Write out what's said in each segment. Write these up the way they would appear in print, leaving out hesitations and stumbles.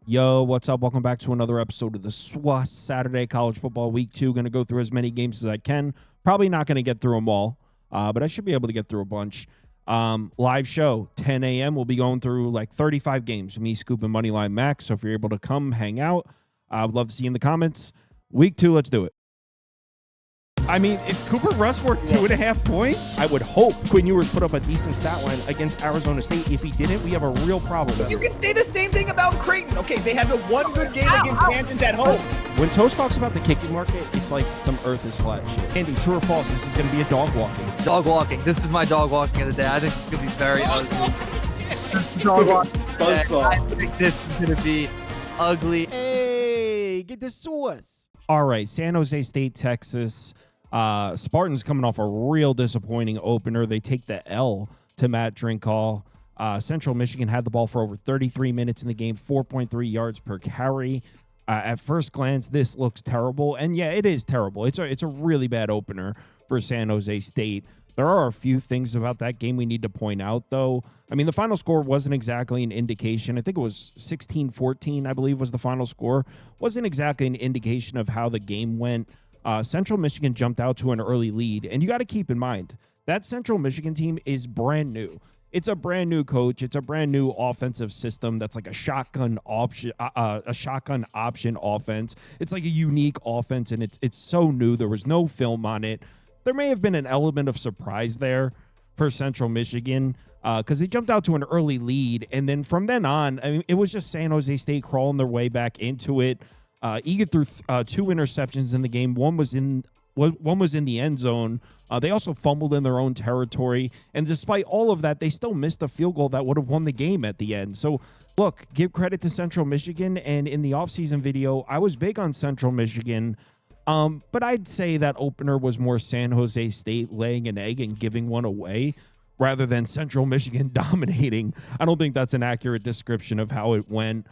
Yo, what's up? Welcome back to another episode of the SWAS Saturday College Football Week 2. Going to go through as many games as I can. Probably not going to get through them all, but I should be able to get through a bunch. Live show, 10 a.m. We'll be going through like 35 games. Me, Scoop, and Moneyline Max. So if you're able to come hang out, I would love to see you in the comments. Week 2, let's do it. I mean, is Cooper Rush worth 2.5 points? I would hope Quinn Ewers put up a decent stat line against Arizona State. If he didn't, we have a real problem. You can say the same thing about Creighton. Okay, they had the one good game against Kansas at home. When Toast talks about the kicking market, it's like some earth is flat shit. Andy, true or false, this is going to be a dog walking. Dog walking. This is my dog walking of the day. I think it's going to be very ugly. Dog walking. I think this is going to be ugly. Hey, get the sauce. All right, San Jose State, Texas. Spartans coming off a real disappointing opener. They take the L to Matt Drinkall. Central Michigan had the ball for over 33 minutes in the game, 4.3 yards per carry. At first glance, this looks terrible. And yeah, it is terrible. It's a really bad opener for San Jose State. There are a few things about that game we need to point out, though. I mean, the final score wasn't exactly an indication. I think it was 16-14, I believe, was the final score. Wasn't exactly an indication of how the game went. Central Michigan jumped out to an early lead, and you got to keep in mind that Central Michigan team is brand new. It's a brand new coach. It's a brand new offensive system that's like a shotgun option offense. It's like a unique offense, and it's so new. There was no film on it. There may have been an element of surprise there for Central Michigan because they jumped out to an early lead, and then from then on, I mean, it was just San Jose State crawling their way back into it. Egan threw 2 interceptions in the game. One was in the end zone. They also fumbled in their own territory. And despite all of that, they still missed a field goal that would have won the game at the end. So, look, give credit to Central Michigan. And in the offseason video, I was big on Central Michigan. But I'd say that opener was more San Jose State laying an egg and giving one away rather than Central Michigan dominating. I don't think that's an accurate description of how it went.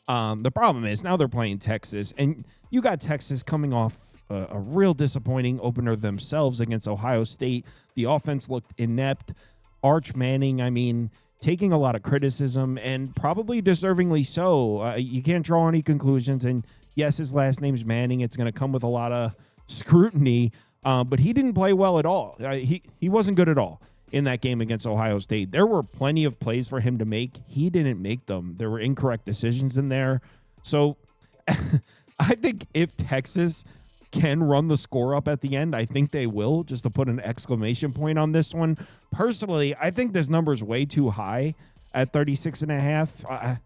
The problem is now they're playing Texas, and you got Texas coming off a real disappointing opener themselves against Ohio State. The offense looked inept. Arch Manning, I mean, taking a lot of criticism, and probably deservingly so. You can't draw any conclusions, and yes, his last name's Manning. It's going to come with a lot of scrutiny, but he didn't play well at all. He wasn't good at all in that game against Ohio State. There were plenty of plays for him to make. He didn't make them. There were incorrect decisions in there. So I think if Texas can run the score up at the end, I think they will, just to put an exclamation point on this one. Personally, I think this number is way too high at 36.5.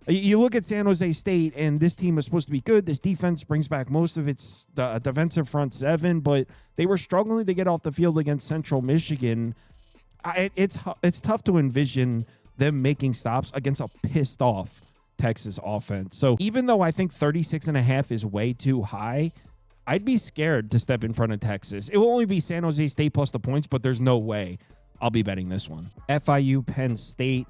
You look at San Jose State, and this team is supposed to be good. This defense brings back most of its defensive front seven, but they were struggling to get off the field against Central Michigan. It's tough to envision them making stops against a pissed off Texas offense. So even though I think 36.5 is way too high, I'd be scared to step in front of Texas. It will only be San Jose State plus the points, but there's no way I'll be betting this one. FIU Penn State.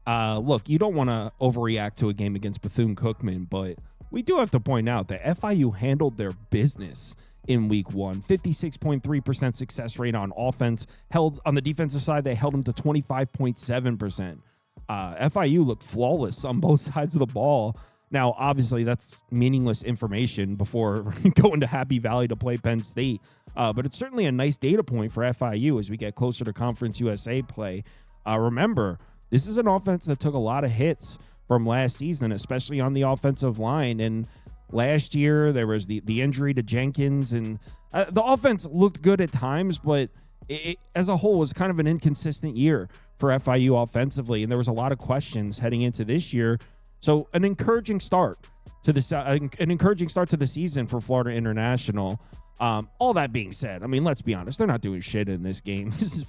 Look, you don't want to overreact to a game against Bethune-Cookman, but we do have to point out that FIU handled their business in week 1. 56.3% success rate on offense. Held on the defensive side, they held them to 25.7%. FIU looked flawless on both sides of the ball. Now, obviously, that's meaningless information before going to Happy Valley to play Penn State. But it's certainly a nice data point for FIU as we get closer to Conference USA play. Remember, this is an offense that took a lot of hits from last season, especially on the offensive line. And last year, there was the injury to Jenkins, and the offense looked good at times, but it as a whole was kind of an inconsistent year for FIU offensively, and there was a lot of questions heading into this year. So an encouraging start to the season for Florida International. All that being said, I mean, let's be honest, they're not doing shit in this game. This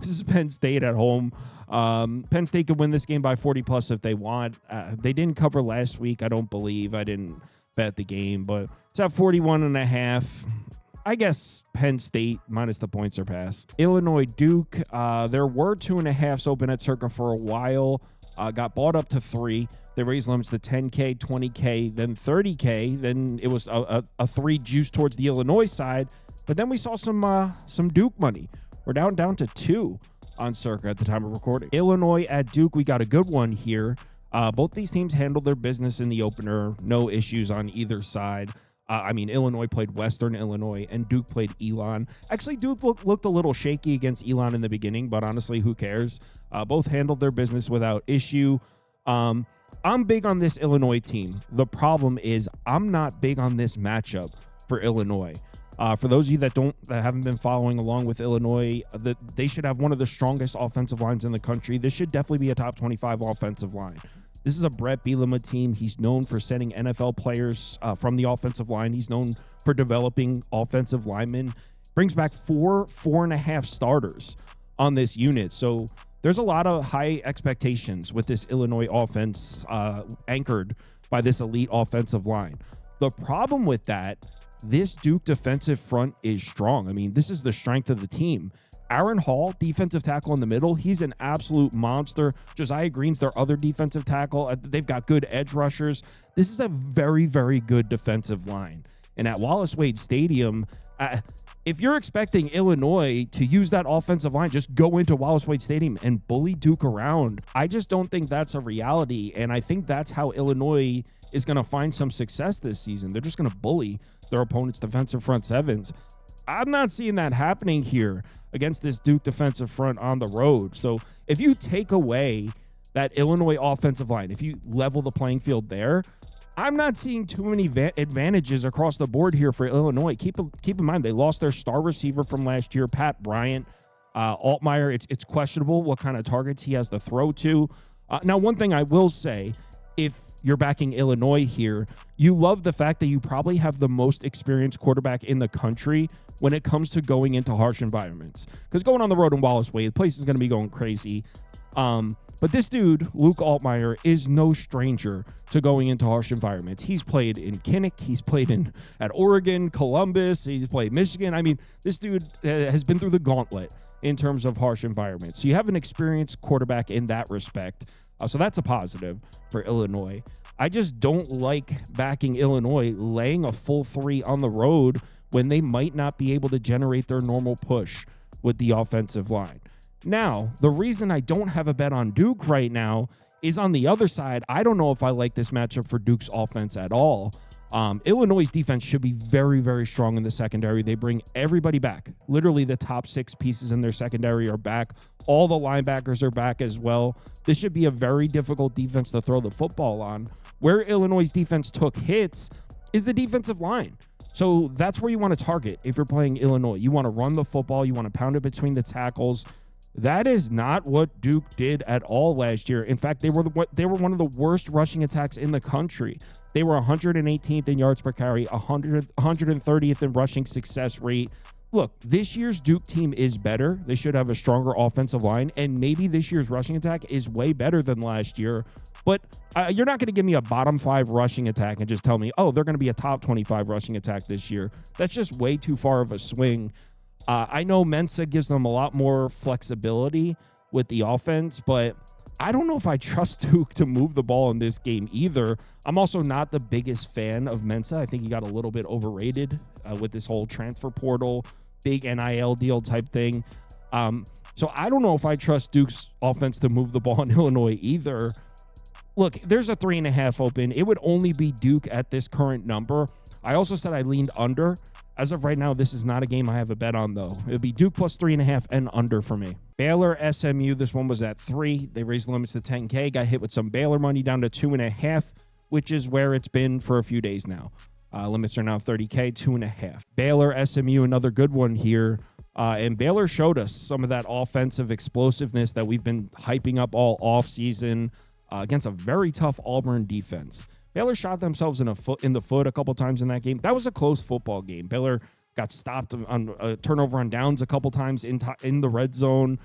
is Penn State at home. Penn State could win this game by 40 plus if they want. They didn't cover last week, I don't believe. I didn't bet the game, but it's at 41.5. I guess Penn State minus the points or pass. Illinois Duke. There were 2.5s open at Circa for a while. Got bought up to 3. They raised limits to 10K, 20K, then 30K. Then it was a 3 juice towards the Illinois side. But then we saw some Duke money. We're down to 2 on Circa at the time of recording. Illinois at Duke, we got a good one here. Both these teams handled their business in the opener. No issues on either side. Illinois played Western Illinois, and Duke played Elon. Actually, Duke looked a little shaky against Elon in the beginning, but honestly, who cares? Both handled their business without issue. I'm big on this Illinois team. The problem is I'm not big on this matchup for Illinois. For those of you that haven't been following along with Illinois, they should have one of the strongest offensive lines in the country. This should definitely be a top 25 offensive line. This is a Brett Bielema team. He's known for sending NFL players from the offensive line. He's known for developing offensive linemen. Brings back 4.5 starters on this unit. So there's a lot of high expectations with this Illinois offense anchored by this elite offensive line. The problem with that, this Duke defensive front is strong. This is the strength of the team. Aaron Hall, defensive tackle in the middle, he's an absolute monster. Josiah Green's their other defensive tackle. They've got good edge rushers. This is a very, very good defensive line. And at Wallace Wade Stadium, if you're expecting Illinois to use that offensive line, just go into Wallace Wade Stadium and bully Duke around. I just don't think that's a reality. And I think that's how Illinois is going to find some success this season. They're just going to bully their opponent's defensive front sevens. I'm not seeing that happening here against this Duke defensive front on the road. So if you take away that Illinois offensive line, if you level the playing field there, I'm not seeing too many advantages across the board here for Illinois. Keep in mind, they lost their star receiver from last year, Pat Bryant. Altmaier, it's questionable what kind of targets he has to throw to. Now, one thing I will say, if you're backing Illinois here, you love the fact that you probably have the most experienced quarterback in the country when it comes to going into harsh environments. Because going on the road in Wallace Wade, the place is going to be going crazy. But this dude, Luke Altmaier, is no stranger to going into harsh environments. He's played in Kinnick. He's played at Oregon, Columbus. He's played Michigan. This dude has been through the gauntlet in terms of harsh environments. So you have an experienced quarterback in that respect. So that's a positive for Illinois. I just don't like backing Illinois laying a full 3 on the road when they might not be able to generate their normal push with the offensive line. Now, the reason I don't have a bet on Duke right now is on the other side. I don't know if I like this matchup for Duke's offense at all. Illinois' defense should be very, very strong in the secondary. They bring everybody back. Literally, the top 6 pieces in their secondary are back. All the linebackers are back as well. This should be a very difficult defense to throw the football on. Where Illinois' defense took hits is the defensive line. So that's where you want to target if you're playing Illinois. You want to run the football. You want to pound it between the tackles. That is not what Duke did at all last year. In fact, they were one of the worst rushing attacks in the country. They were 118th in yards per carry, 130th in rushing success rate. Look, this year's Duke team is better. They should have a stronger offensive line, and maybe this year's rushing attack is way better than last year. But you're not going to give me a bottom 5 rushing attack and just tell me, oh, they're going to be a top 25 rushing attack this year. That's just way too far of a swing. I know Mensa gives them a lot more flexibility with the offense, but I don't know if I trust Duke to move the ball in this game either. I'm also not the biggest fan of Mensa. I think he got a little bit overrated with this whole transfer portal, big NIL deal type thing. So I don't know if I trust Duke's offense to move the ball in Illinois either. Look, there's a 3.5 open. It would only be Duke at this current number. I also said I leaned under. As of right now, this is not a game I have a bet on, though. It would be Duke plus 3.5 and under for me. Baylor SMU, this one was at 3. They raised the limits to 10K. Got hit with some Baylor money down to 2.5, which is where it's been for a few days now. Limits are now 30K, 2.5. Baylor SMU, another good one here. And Baylor showed us some of that offensive explosiveness that we've been hyping up all offseason against a very tough Auburn defense. Baylor shot themselves in the foot a couple times in that game. That was a close football game. Baylor got stopped on a turnover on downs a couple times in the red zone.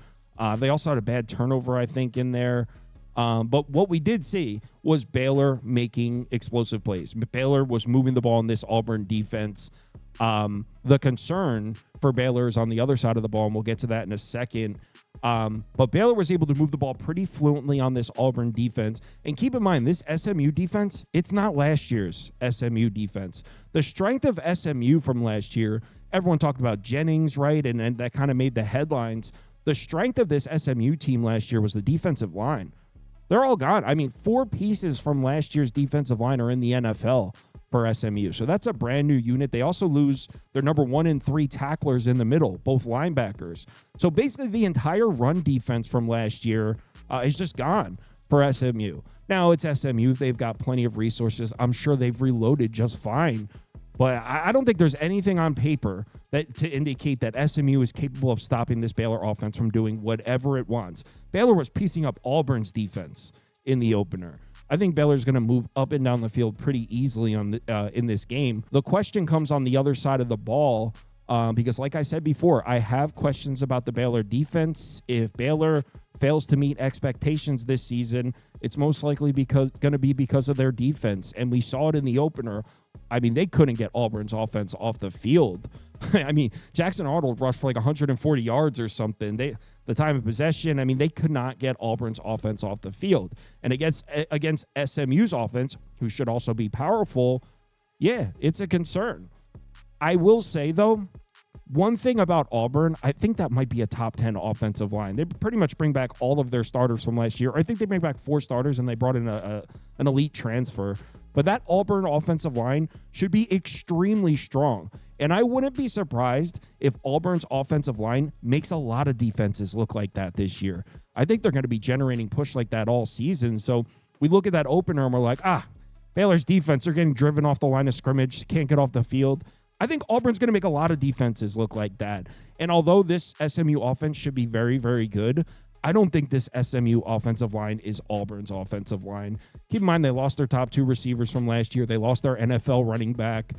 They also had a bad turnover, I think, in there. But what we did see was Baylor making explosive plays. Baylor was moving the ball in this Auburn defense. The concern for Baylor is on the other side of the ball, and we'll get to that in a second. But Baylor was able to move the ball pretty fluently on this Auburn defense. And keep in mind, this SMU defense, it's not last year's SMU defense. The strength of SMU from last year, everyone talked about Jennings, right? And that kind of made the headlines. The strength of this SMU team last year was the defensive line. they're all gone. I mean, 4 pieces from last year's defensive line are in the NFL for SMU. So that's a brand new unit. They also lose their number 1 and 3 tacklers in the middle, both linebackers. So basically the entire run defense from last year is just gone for SMU. Now it's SMU. They've got plenty of resources. I'm sure they've reloaded just fine. But I don't think there's anything on paper that to indicate that SMU is capable of stopping this Baylor offense from doing whatever it wants. Baylor was piecing up Auburn's defense in the opener. I think Baylor's going to move up and down the field pretty easily in this game. The question comes on the other side of the ball because, like I said before, I have questions about the Baylor defense. If Baylor fails to meet expectations this season, it's most likely going to be because of their defense. And we saw it in the opener. I mean, they couldn't get Auburn's offense off the field. I mean, Jackson Arnold rushed for like 140 yards or something. The time of possession, I mean, they could not get Auburn's offense off the field. And against SMU's offense, who should also be powerful, yeah, it's a concern. I will say, though, one thing about Auburn, I think that might be a top 10 offensive line. They pretty much bring back all of their starters from last year. I think they bring back 4 starters, and they brought in an elite transfer. But that Auburn offensive line should be extremely strong. And I wouldn't be surprised if Auburn's offensive line makes a lot of defenses look like that this year. I think they're going to be generating push like that all season. So we look at that opener and we're like, Baylor's defense, they're getting driven off the line of scrimmage, can't get off the field. I think Auburn's going to make a lot of defenses look like that. And although this SMU offense should be very, very good, I don't think this SMU offensive line is Auburn's offensive line. Keep in mind, they lost their top 2 receivers from last year. They lost their NFL running back.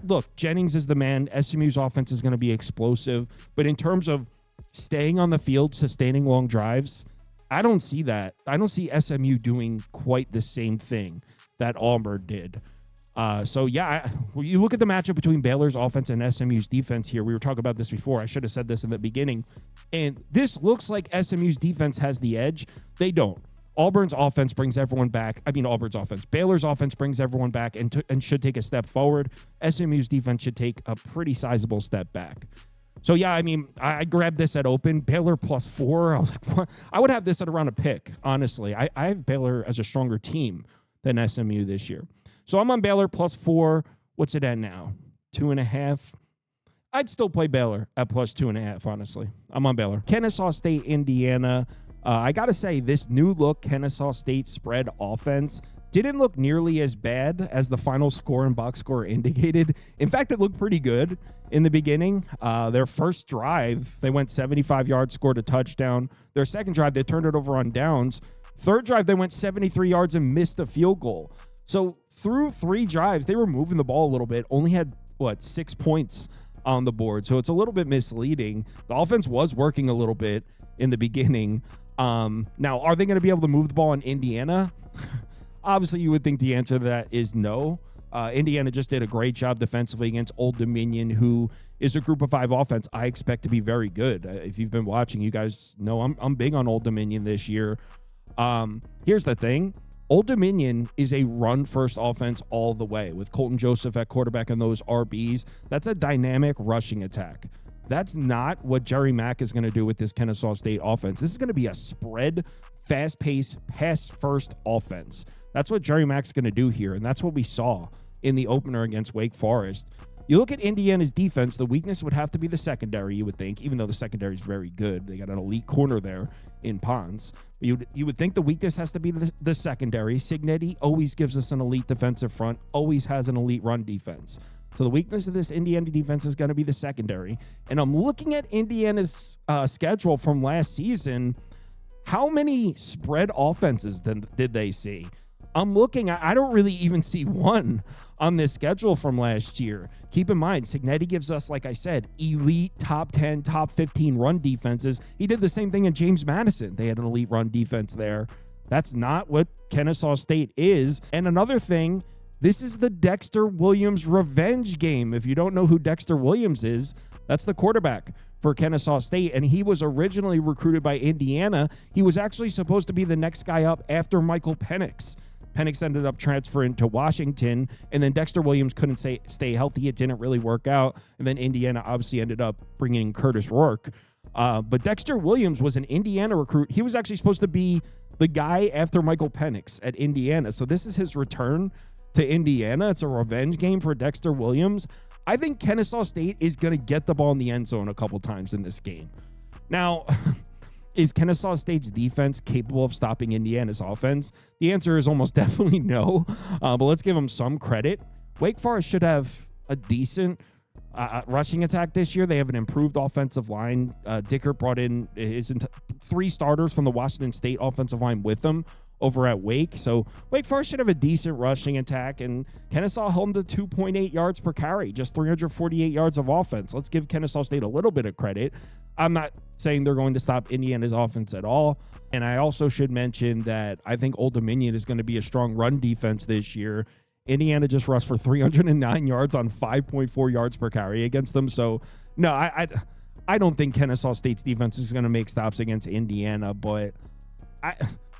Look, Jennings is the man. SMU's offense is going to be explosive. But in terms of staying on the field, sustaining long drives, I don't see that. I don't see SMU doing quite the same thing that Auburn did. You look at the matchup between Baylor's offense and SMU's defense here. We were talking about this before. I should have said this in the beginning. And this looks like SMU's defense has the edge. They don't. Baylor's offense brings everyone back and should take a step forward. SMU's defense should take a pretty sizable step back. So, yeah, I mean, I grabbed this at open. Baylor +4. I was like, what? I would have this at around a pick, honestly. I have Baylor as a stronger team than SMU this year. So I'm on Baylor +4. What's it at now? 2.5. I'd still play Baylor at +2.5, honestly. I'm on Baylor. Kennesaw State, Indiana. I got to say, this new look Kennesaw State spread offense didn't look nearly as bad as the final score and box score indicated. In fact, it looked pretty good in the beginning. Their first drive, they went 75 yards, scored a touchdown. Their second drive, they turned it over on downs. Third drive, they went 73 yards and missed a field goal. So through 3 drives, they were moving the ball a little bit, only had, 6 points on the board. So it's a little bit misleading. The offense was working a little bit in the beginning. Now, are they going to be able to move the ball in Indiana? Obviously, you would think the answer to that is no. Indiana just did a great job defensively against Old Dominion, who is a group of 5 offense I expect to be very good. If you've been watching, you guys know I'm big on Old Dominion this year. Here's the thing. Old Dominion is a run-first offense all the way with Colton Joseph at quarterback and those RBs. That's a dynamic rushing attack. That's not what Jerry Mack is going to do with this Kennesaw State offense. This is going to be a spread, fast-paced, pass-first offense. That's what Jerry Mack's going to do here, and that's what we saw in the opener against Wake Forest. You look at Indiana's defense, the weakness would have to be the secondary, you would think, even though the secondary is very good. They got an elite corner there in Pons. You would think the weakness has to be the secondary. Cignetti always gives us an elite defensive front, always has an elite run defense. So the weakness of this Indiana defense is going to be the secondary. And I'm looking at Indiana's schedule from last season. How many spread offenses did they see? I'm looking, I don't really even see one on this schedule from last year. Keep in mind, Cignetti gives us, like I said, elite top 10, top 15 run defenses. He did the same thing in James Madison. They had an elite run defense there. That's not what Kennesaw State is. And another thing, this is the Dexter Williams revenge game. If you don't know who Dexter Williams is, that's the quarterback for Kennesaw State, and he was originally recruited by Indiana. He was actually supposed to be the next guy up after Michael Penix. Penix ended up transferring to Washington, and then Dexter Williams couldn't stay healthy. It didn't really work out, and then Indiana obviously ended up bringing in Curtis Rourke. But Dexter Williams was an Indiana recruit. He was actually supposed to be the guy after Michael Penix at Indiana. So this is his return to Indiana. It's a revenge game for Dexter Williams. I think Kennesaw State is going to get the ball in the end zone a couple times in this game. Now, is Kennesaw State's defense capable of stopping Indiana's offense? The answer is almost definitely no, but let's give them some credit. Wake Forest should have a decent rushing attack this year. They have an improved offensive line. Dickert brought in his 3 starters from the Washington State offensive line with him over at Wake. So Wake Forest should have a decent rushing attack, and Kennesaw held them to 2.8 yards per carry, just 348 yards of offense. Let's give Kennesaw State a little bit of credit. I'm not saying they're going to stop Indiana's offense at all. And I also should mention that I think Old Dominion is going to be a strong run defense this year. Indiana just rushed for 309 yards on 5.4 yards per carry against them. So, no, I don't think Kennesaw State's defense is going to make stops against Indiana, but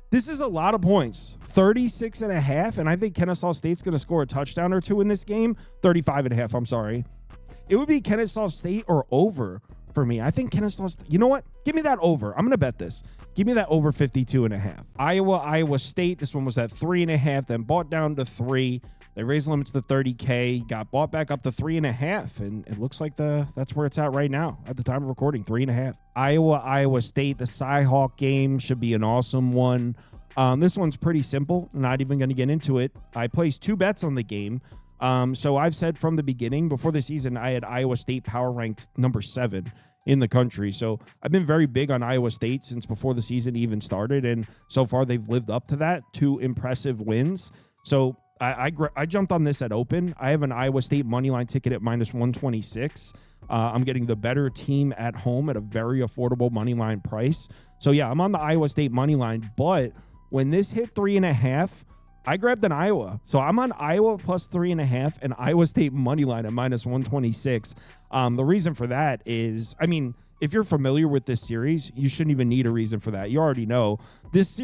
this is a lot of points. 36.5, and I think Kennesaw State's going to score a touchdown or two in this game. 35.5, I'm sorry. It would be Kennesaw State or over for me. I think Kennesaw State, you know what? Give me that over. I'm going to bet this. Give me that over 52.5. Iowa State, this one was at 3.5, then bought down to 3. They raised limits to 30K, got bought back up to 3.5, and it looks like that's where it's at right now at the time of recording, 3.5. Iowa State, the Cy-Hawk game should be an awesome one. This one's pretty simple. Not even going to get into it. I placed 2 bets on the game. So I've said from the beginning, before the season, I had Iowa State power ranked number 7 in the country. So I've been very big on Iowa State since before the season even started, and so far they've lived up to that. 2 impressive wins. So I jumped on this at open. I have an Iowa State moneyline ticket at -126. I'm getting the better team at home at a very affordable moneyline price. So yeah, I'm on the Iowa State moneyline, but when this hit 3.5, I grabbed an Iowa. So I'm on Iowa plus 3.5 and Iowa State moneyline at -126. The reason for that is, I mean, if you're familiar with this series, you shouldn't even need a reason for that. You already know this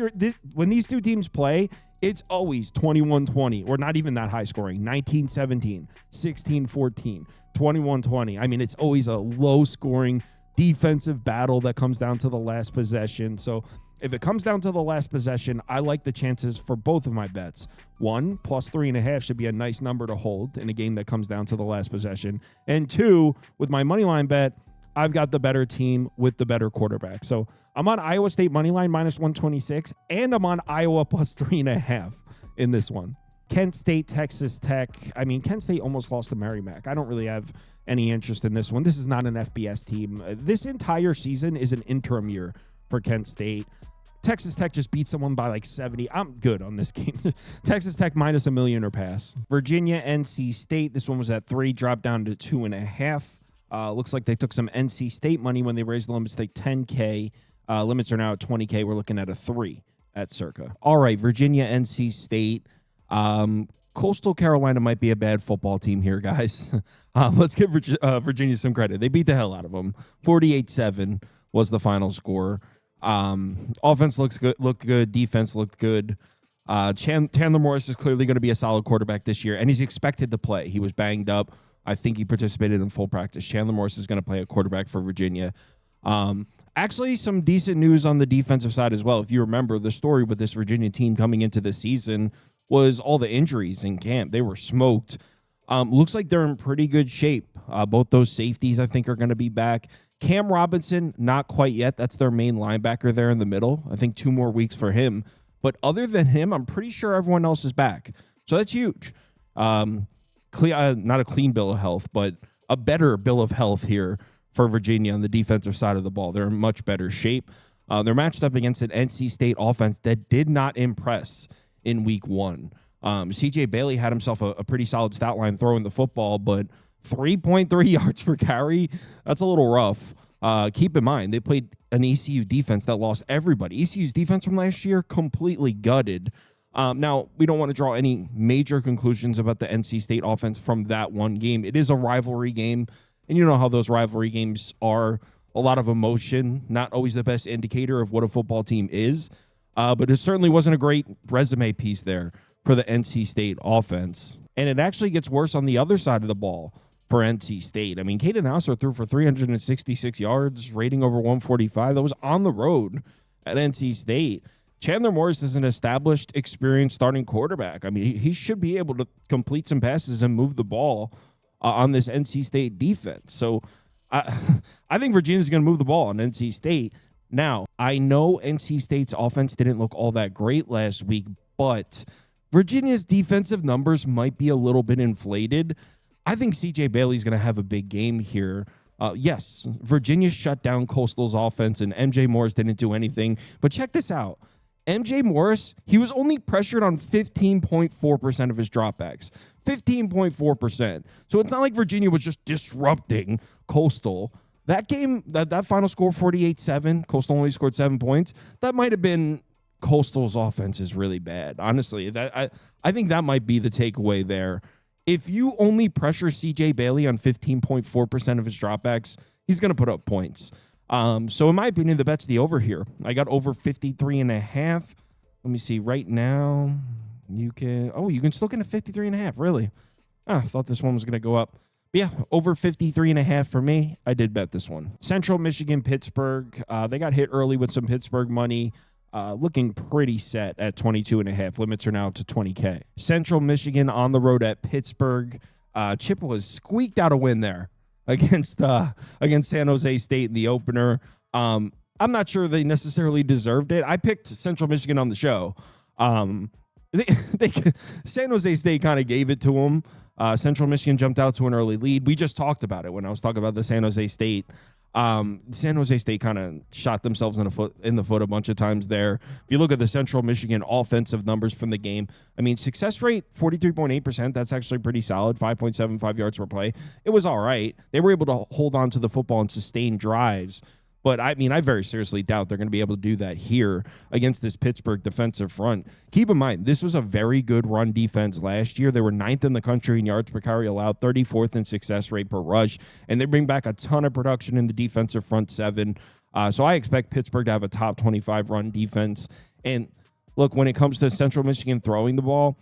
when these two teams play, it's always 21-20, or not even that high scoring, 19-17, 16-14, 21-20. I mean, it's always a low scoring defensive battle that comes down to the last possession. So if it comes down to the last possession, I like the chances for both of my bets. 1, plus 3.5 should be a nice number to hold in a game that comes down to the last possession. And 2, with my moneyline bet, I've got the better team with the better quarterback. So I'm on Iowa State moneyline -126, and I'm on Iowa plus 3.5 in this one. Kent State, Texas Tech. I mean, Kent State almost lost to Merrimack. I don't really have any interest in this one. This is not an FBS team. This entire season is an interim year for Kent State. Texas Tech just beat someone by like 70. I'm good on this game. Texas Tech -1 million or pass. Virginia, NC State. This one was at 3, dropped down to 2.5. Looks like they took some NC State money when they raised the limits to 10K. Limits are now at 20K. We're looking at a 3 at circa. All right, Virginia, NC State. Coastal Carolina might be a bad football team here, guys. Let's give Virginia some credit. They beat the hell out of them. 48-7 was the final score. Offense looked good. Defense looked good. Chandler Morris is clearly going to be a solid quarterback this year, and he's expected to play. He was banged up. I think he participated in full practice. Chandler Morris is going to play a quarterback for Virginia. Actually, some decent news on the defensive side as well. If you remember, the story with this Virginia team coming into the season was all the injuries in camp. They were smoked. Looks like they're in pretty good shape. Both those safeties, I think, are going to be back. Cam Robinson, not quite yet. That's their main linebacker there in the middle. I think 2 more weeks for him. But other than him, I'm pretty sure everyone else is back. So that's huge. Not a clean bill of health, but a better bill of health here for Virginia on the defensive side of the ball. They're in much better shape. They're matched up against an NC State offense that did not impress in week 1. CJ Bailey had himself a pretty solid stat line throwing the football, but 3.3 yards per carry, that's a little rough. Keep in mind, they played an ECU defense that lost everybody. ECU's defense from last year completely gutted. Now, we don't want to draw any major conclusions about the NC State offense from that one game. It is a rivalry game, and you know how those rivalry games are. A lot of emotion, not always the best indicator of what a football team is, but it certainly wasn't a great resume piece there for the NC State offense. And it actually gets worse on the other side of the ball for NC State. I mean, Caden Hauser threw for 366 yards, rating over 145. That was on the road at NC State. Chandler Morris is an established, experienced starting quarterback. I mean, he should be able to complete some passes and move the ball on this NC State defense. So I think Virginia's going to move the ball on NC State. Now, I know NC State's offense didn't look all that great last week, but Virginia's defensive numbers might be a little bit inflated. I think CJ Bailey's going to have a big game here. Yes, Virginia shut down Coastal's offense, and MJ Morris didn't do anything. But check this out. MJ Morris, he was only pressured on 15.4% of his dropbacks. 15.4%. So it's not like Virginia was just disrupting Coastal. That game, that final score, 48-7, Coastal only scored 7 points. That might have been Coastal's offense is really bad. Honestly, I think that might be the takeaway there. If you only pressure CJ Bailey on 15.4% of his dropbacks, he's going to put up points. So in my opinion, the bet's the over here. I got over 53.5. Let me see. Right now, you can still get a 53.5. Really? I thought this one was going to go up. But yeah, over 53.5 for me. I did bet this one. Central Michigan, Pittsburgh. They got hit early with some Pittsburgh money. Looking pretty set at 22.5. Limits are now to 20K. Central Michigan on the road at Pittsburgh. Chip was squeaked out a win there against San Jose State in the opener. I'm not sure they necessarily deserved it. I picked Central Michigan on the show. San Jose State kind of gave it to them. Central Michigan jumped out to an early lead. We just talked about it when I was talking about the San Jose State. San Jose State kind of shot themselves in the foot a bunch of times there. If you look at the Central Michigan offensive numbers from the game, I mean, success rate, 43.8%. That's actually pretty solid, 5.75 yards per play. It was all right. They were able to hold on to the football and sustain drives. But, I mean, I very seriously doubt they're going to be able to do that here against this Pittsburgh defensive front. Keep in mind, this was a very good run defense last year. They were 9th in the country in yards per carry allowed, 34th in success rate per rush, and they bring back a ton of production in the defensive front seven. So I expect Pittsburgh to have a top 25 run defense. And, look, when it comes to Central Michigan throwing the ball,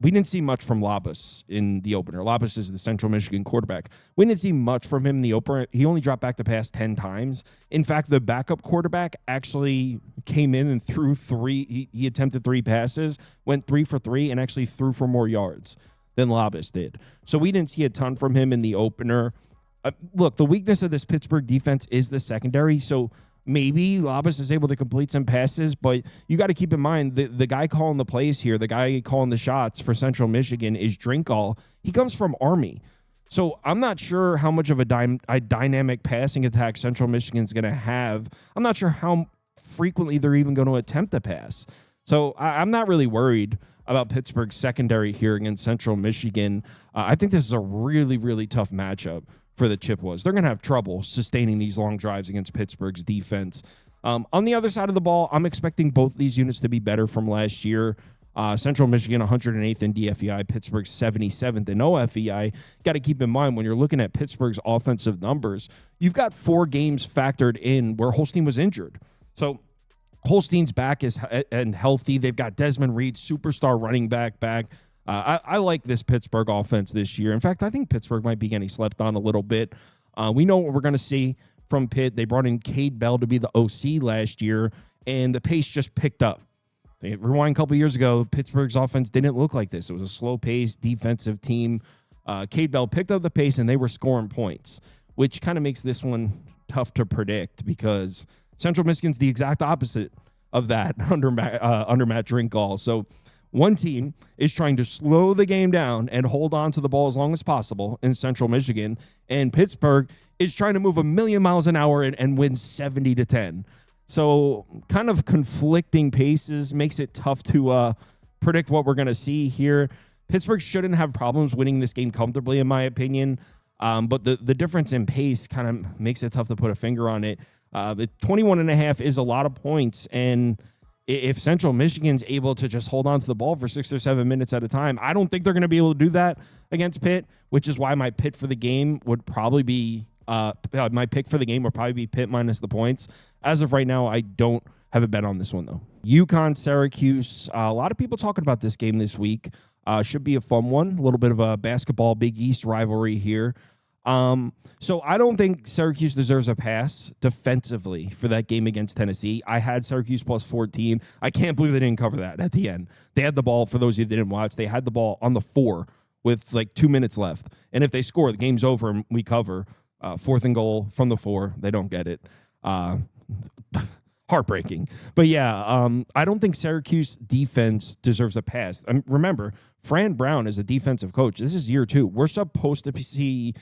we didn't see much from Labus in the opener. Labus is the Central Michigan quarterback. We didn't see much from him in the opener. He only dropped back to pass 10 times. In fact, the backup quarterback actually came in and threw 3. He attempted 3 passes, went 3 for 3, and actually threw for more yards than Labus did. So we didn't see a ton from him in the opener. Look, the weakness of this Pittsburgh defense is the secondary, so maybe Labus is able to complete some passes, but you got to keep in mind the guy calling the plays here, the guy calling the shots for Central Michigan is Drinkall. He comes from Army. So I'm not sure how much of a dynamic passing attack Central Michigan's going to have. I'm not sure how frequently they're even going to attempt to pass. So I'm not really worried about Pittsburgh's secondary here against Central Michigan. I think this is a really, really tough matchup for the Chippewas. They're going to have trouble sustaining these long drives against Pittsburgh's defense. On the other side of the ball, I'm expecting both these units to be better from last year. Central Michigan 108th in DFEI, Pittsburgh 77th in OFEI. Got to keep in mind when you're looking at Pittsburgh's offensive numbers, you've got 4 games factored in where Holstein was injured. So Holstein's back and healthy. They've got Desmond Reed, superstar running back. I like this Pittsburgh offense this year. In fact, I think Pittsburgh might be getting slept on a little bit. We know what we're going to see from Pitt. They brought in Cade Bell to be the OC last year, and the pace just picked up. Rewind a couple years ago, Pittsburgh's offense didn't look like this. It was a slow-paced defensive team. Cade Bell picked up the pace, and they were scoring points, which kind of makes this one tough to predict because Central Michigan's the exact opposite of that under Matt Drinkall. So one team is trying to slow the game down and hold on to the ball as long as possible in Central Michigan, and Pittsburgh is trying to move a million miles an hour and win 70-10. So kind of conflicting paces makes it tough to predict what we're going to see here. Pittsburgh shouldn't have problems winning this game comfortably, in my opinion, but the difference in pace kind of makes it tough to put a finger on it. The 21.5 is a lot of points, and if Central Michigan's able to just hold on to the ball for 6 or 7 minutes at a time, I don't think they're going to be able to do that against Pitt, which is why my pick for the game would probably be Pitt minus the points. As of right now, I don't have a bet on this one, though. UConn Syracuse. A lot of people talking about this game this week. Should be a fun one. A little bit of a basketball Big East rivalry here. So I don't think Syracuse deserves a pass defensively for that game against Tennessee. I had Syracuse plus 14. I can't believe they didn't cover that at the end. They had the ball, for those of you that didn't watch, they had the ball on the 4 with like 2 minutes left. And if they score, the game's over and we cover. 4th and goal from the 4. They don't get it. Heartbreaking. But yeah, I don't think Syracuse defense deserves a pass. Remember, Fran Brown is a defensive coach. This is year 2. We're supposed to see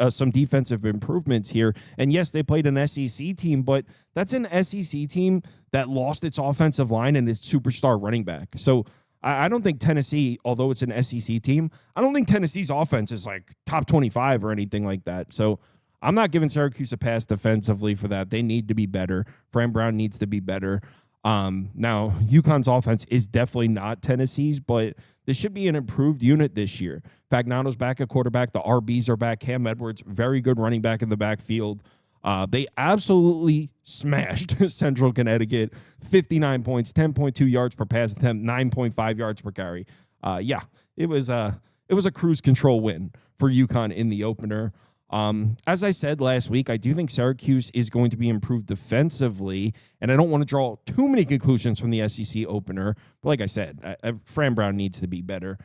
some defensive improvements here. And yes, they played an SEC team, but that's an SEC team that lost its offensive line and its superstar running back. So I don't think Tennessee, although it's an SEC team, I don't think Tennessee's offense is like top 25 or anything like that. So I'm not giving Syracuse a pass defensively for that. They need to be better. Fran Brown needs to be better. Now, UConn's offense is definitely not Tennessee's, but this should be an improved unit this year. Fagnano's back at quarterback. The RBs are back. Cam Edwards, very good running back in the backfield. They absolutely smashed Central Connecticut. 59 points, 10.2 yards per pass attempt, 9.5 yards per carry. It was a cruise control win for UConn in the opener. As I said last week, I do think Syracuse is going to be improved defensively, and I don't want to draw too many conclusions from the SEC opener. But like I said, Fran Brown needs to be better.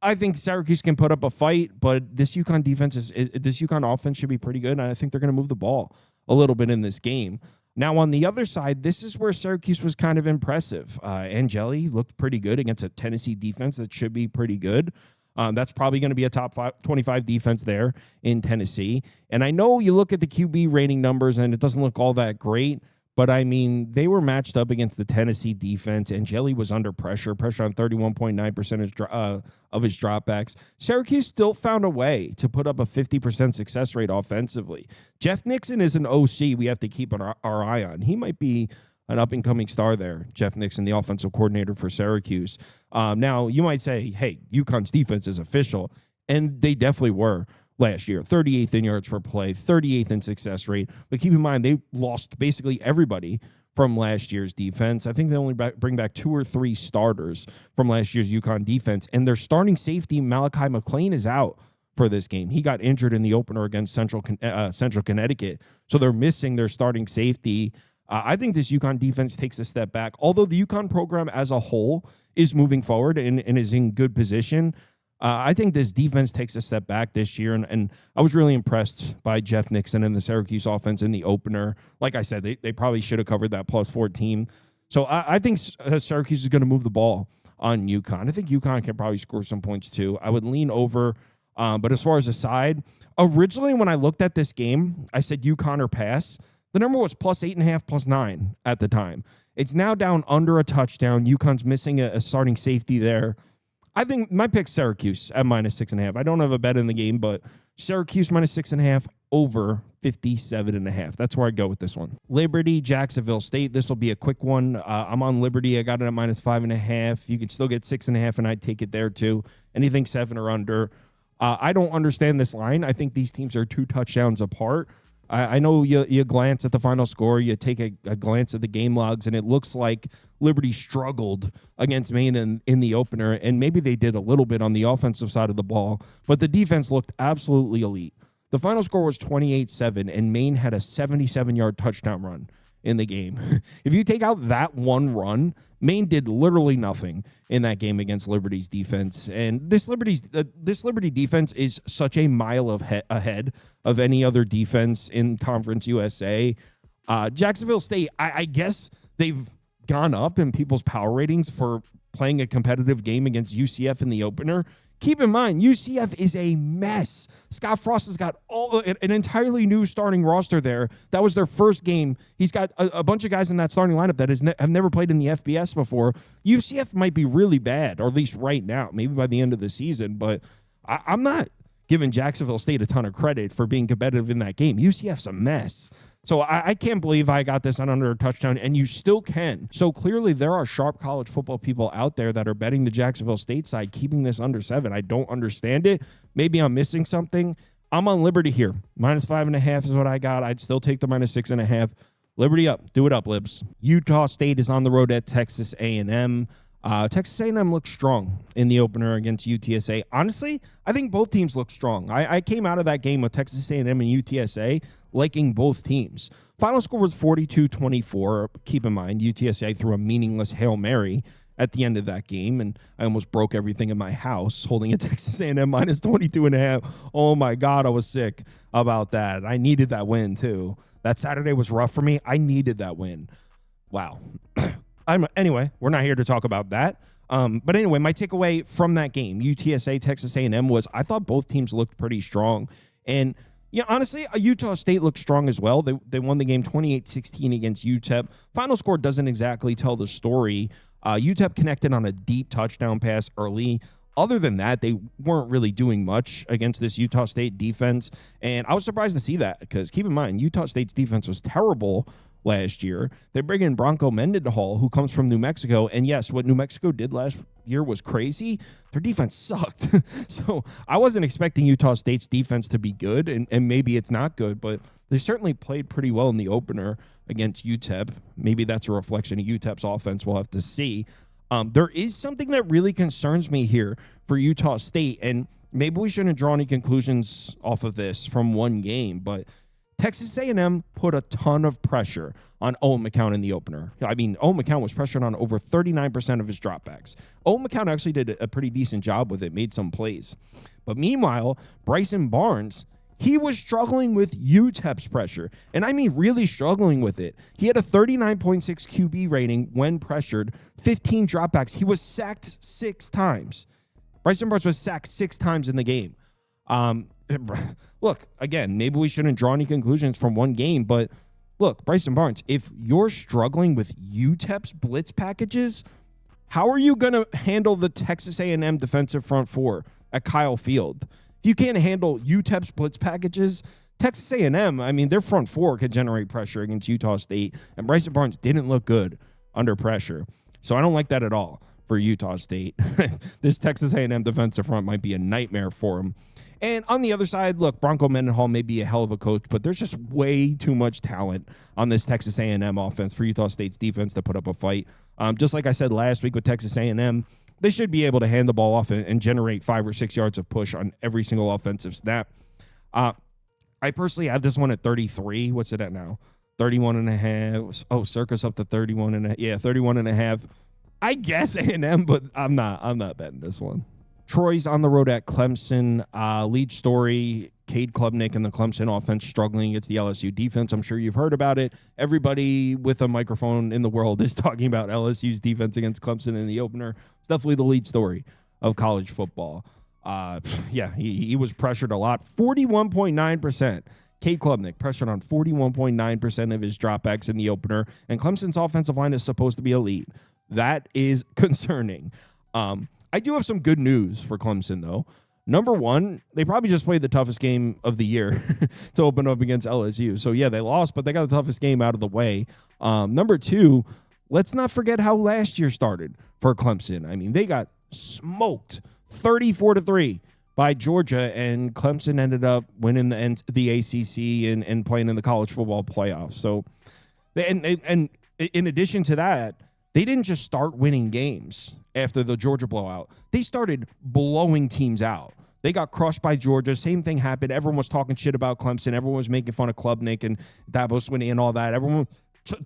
I think Syracuse can put up a fight, but this UConn this UConn offense should be pretty good, and I think they're going to move the ball a little bit in this game. Now, on the other side, this is where Syracuse was kind of impressive. Angeli looked pretty good against a Tennessee defense that should be pretty good. That's probably going to be a top 25 defense there in Tennessee. And I know you look at the QB rating numbers and it doesn't look all that great, but I mean, they were matched up against the Tennessee defense. Angeli was under pressure on 31.9% of his dropbacks. Syracuse still found a way to put up a 50% success rate offensively. Jeff Nixon is an OC we have to keep our eye on. He might be an up-and-coming star there, Jeff Nixon, the offensive coordinator for Syracuse. Now, you might say, hey, UConn's defense is official, and they definitely were last year. 38th in yards per play, 38th in success rate. But keep in mind, they lost basically everybody from last year's defense. I think they only bring back 2 or 3 starters from last year's UConn defense, and their starting safety, Malachi McLean, is out for this game. He got injured in the opener against Central Connecticut, so they're missing their starting safety. I think this UConn defense takes a step back. Although the UConn program as a whole is moving forward and is in good position, I think this defense takes a step back this year. And I was really impressed by Jeff Nixon and the Syracuse offense in the opener. Like I said, they probably should have covered that plus 14. So I think Syracuse is going to move the ball on UConn. I think UConn can probably score some points too. I would lean over. But as far as the side, originally when I looked at this game, I said UConn or pass. The number was plus 8.5, plus 9 at the time. It's now down under a touchdown. UConn's missing a starting safety there. I think my pick's Syracuse at minus 6.5. I don't have a bet in the game, but Syracuse minus 6.5 over 57.5. That's where I go with this one. Liberty, Jacksonville State. This will be a quick one. I'm on Liberty. I got it at minus 5.5. You can still get 6.5, and I'd take it there too. Anything 7 or under. I don't understand this line. I think these teams are 2 touchdowns apart. I know you glance at the final score, you take a glance at the game logs, and it looks like Liberty struggled against Maine in the opener, and maybe they did a little bit on the offensive side of the ball, but the defense looked absolutely elite. The final score was 28-7, and Maine had a 77-yard touchdown run in the game. If you take out that one run, Maine did literally nothing in that game against Liberty's defense. And this Liberty defense is such a mile ahead of any other defense in Conference USA. Jacksonville State, I guess they've gone up in people's power ratings for playing a competitive game against UCF in the opener. Keep in mind, UCF is a mess. Scott Frost has got an entirely new starting roster there. That was their first game. He's got a bunch of guys in that starting lineup that have never played in the FBS before. UCF might be really bad, or at least right now, maybe by the end of the season. But I'm not giving Jacksonville State a ton of credit for being competitive in that game. UCF's a mess. So I can't believe I got this on under a touchdown, and you still can. So clearly there are sharp college football people out there that are betting the Jacksonville State side, keeping this under 7. I don't understand it. Maybe I'm missing something. I'm on Liberty here. Minus 5.5 is what I got. I'd still take the minus 6.5. Liberty up. Do it up, Libs. Utah State is on the road at Texas A&M. Texas A&M looked strong in the opener against UTSA. Honestly, I think both teams looked strong. I came out of that game with Texas A&M and UTSA liking both teams. Final score was 42-24. Keep in mind, UTSA threw a meaningless Hail Mary at the end of that game, and I almost broke everything in my house holding a Texas A&M minus 22.5. Oh, my God, I was sick about that. I needed that win, too. That Saturday was rough for me. I needed that win. Wow. Anyway, we're not here to talk about that. But anyway, my takeaway from that game, UTSA, Texas A&M, was I thought both teams looked pretty strong. And, honestly, Utah State looked strong as well. They won the game 28-16 against UTEP. Final score doesn't exactly tell the story. UTEP connected on a deep touchdown pass early. Other than that, they weren't really doing much against this Utah State defense. And I was surprised to see that because keep in mind, Utah State's defense was terrible last year. They bring in Bronco Mendenhall, who comes from New Mexico. And yes, what New Mexico did last year was crazy. Their defense sucked. So I wasn't expecting Utah State's defense to be good, and maybe it's not good, but they certainly played pretty well in the opener against UTEP. Maybe that's a reflection of UTEP's offense. We'll have to see. There is something that really concerns me here for Utah State, and maybe we shouldn't draw any conclusions off of this from one game, but Texas A&M put a ton of pressure on Owen McCown in the opener. I mean, Owen McCown was pressured on over 39% of his dropbacks. Owen McCown actually did a pretty decent job with it, made some plays. But meanwhile, Bryson Barnes, he was struggling with UTEP's pressure, and I mean really struggling with it. He had a 39.6 QB rating when pressured, 15 dropbacks. He was sacked 6 times. Bryson Barnes was sacked 6 times in the game. Look, again, maybe we shouldn't draw any conclusions from one game, but look, Bryson Barnes, if you're struggling with UTEP's blitz packages, how are you going to handle the Texas A&M defensive front four at Kyle Field? If you can't handle UTEP's blitz packages, Texas A&M, I mean, their front four could generate pressure against Utah State, and Bryson Barnes didn't look good under pressure. So I don't like that at all for Utah State. This Texas A&M defensive front might be a nightmare for him. And on the other side, look, Bronco Mendenhall may be a hell of a coach, but there's just way too much talent on this Texas A&M offense for Utah State's defense to put up a fight. Just like I said last week with Texas A&M, they should be able to hand the ball off and generate 5 or 6 yards of push on every single offensive snap. I personally have this one at 33. What's it at now? 31.5. Oh, Circus up to 31.5. Yeah, 31.5. I guess A&M, but I'm not betting this one. Troy's on the road at Clemson. Lead story, Cade Klubnik and the Clemson offense struggling against the LSU defense. I'm sure you've heard about it. Everybody with a microphone in the world is talking about LSU's defense against Clemson in the opener. It's definitely the lead story of college football. Yeah, he was pressured a lot. 41.9%. Cade Klubnik pressured on 41.9% of his dropbacks in the opener, and Clemson's offensive line is supposed to be elite. That is concerning. I do have some good news for Clemson, though. Number one, they probably just played the toughest game of the year to open up against LSU. So, yeah, they lost, but they got the toughest game out of the way. Number two, let's not forget how last year started for Clemson. I mean, they got smoked 34-3 by Georgia, and Clemson ended up winning the ACC and playing in the college football playoffs. So, and in addition to that, they didn't just start winning games after the Georgia blowout. They started blowing teams out. They got crushed by Georgia. Same thing happened. Everyone was talking shit about Clemson. Everyone was making fun of Klubnik and Dabo Swinney and all that.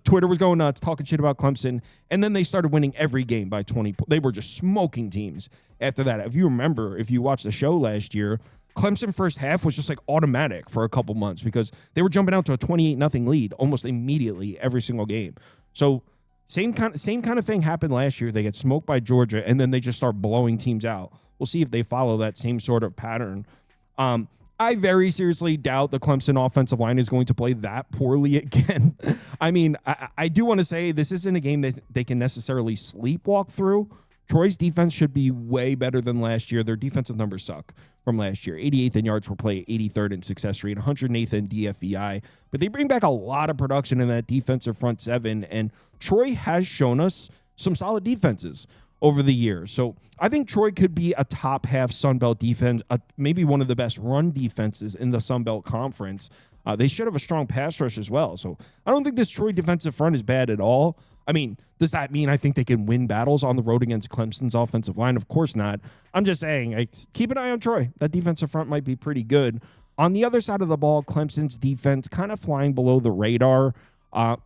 Twitter was going nuts, talking shit about Clemson. And then they started winning every game by 20. They were just smoking teams after that. If you remember, if you watched the show last year, Clemson first half was just like automatic for a couple months because they were jumping out to a 28-0 lead almost immediately every single game. So Same kind of thing happened last year. They get smoked by Georgia, and then they just start blowing teams out. We'll see if they follow that same sort of pattern. I very seriously doubt the Clemson offensive line is going to play that poorly again. I mean, I do want to say this isn't a game that they can necessarily sleepwalk through. Troy's defense should be way better than last year. Their defensive numbers suck from last year. 88th in yards per play, 83rd in success rate, 108th in DFEI. But they bring back a lot of production in that defensive front seven, and Troy has shown us some solid defenses over the years. So I think Troy could be a top half Sun Belt defense, maybe one of the best run defenses in the Sun Belt Conference. They should have a strong pass rush as well. So I don't think this Troy defensive front is bad at all. I mean, does that mean I think they can win battles on the road against Clemson's offensive line? Of course not. I'm just saying, keep an eye on Troy. That defensive front might be pretty good. On the other side of the ball, Clemson's defense kind of flying below the radar.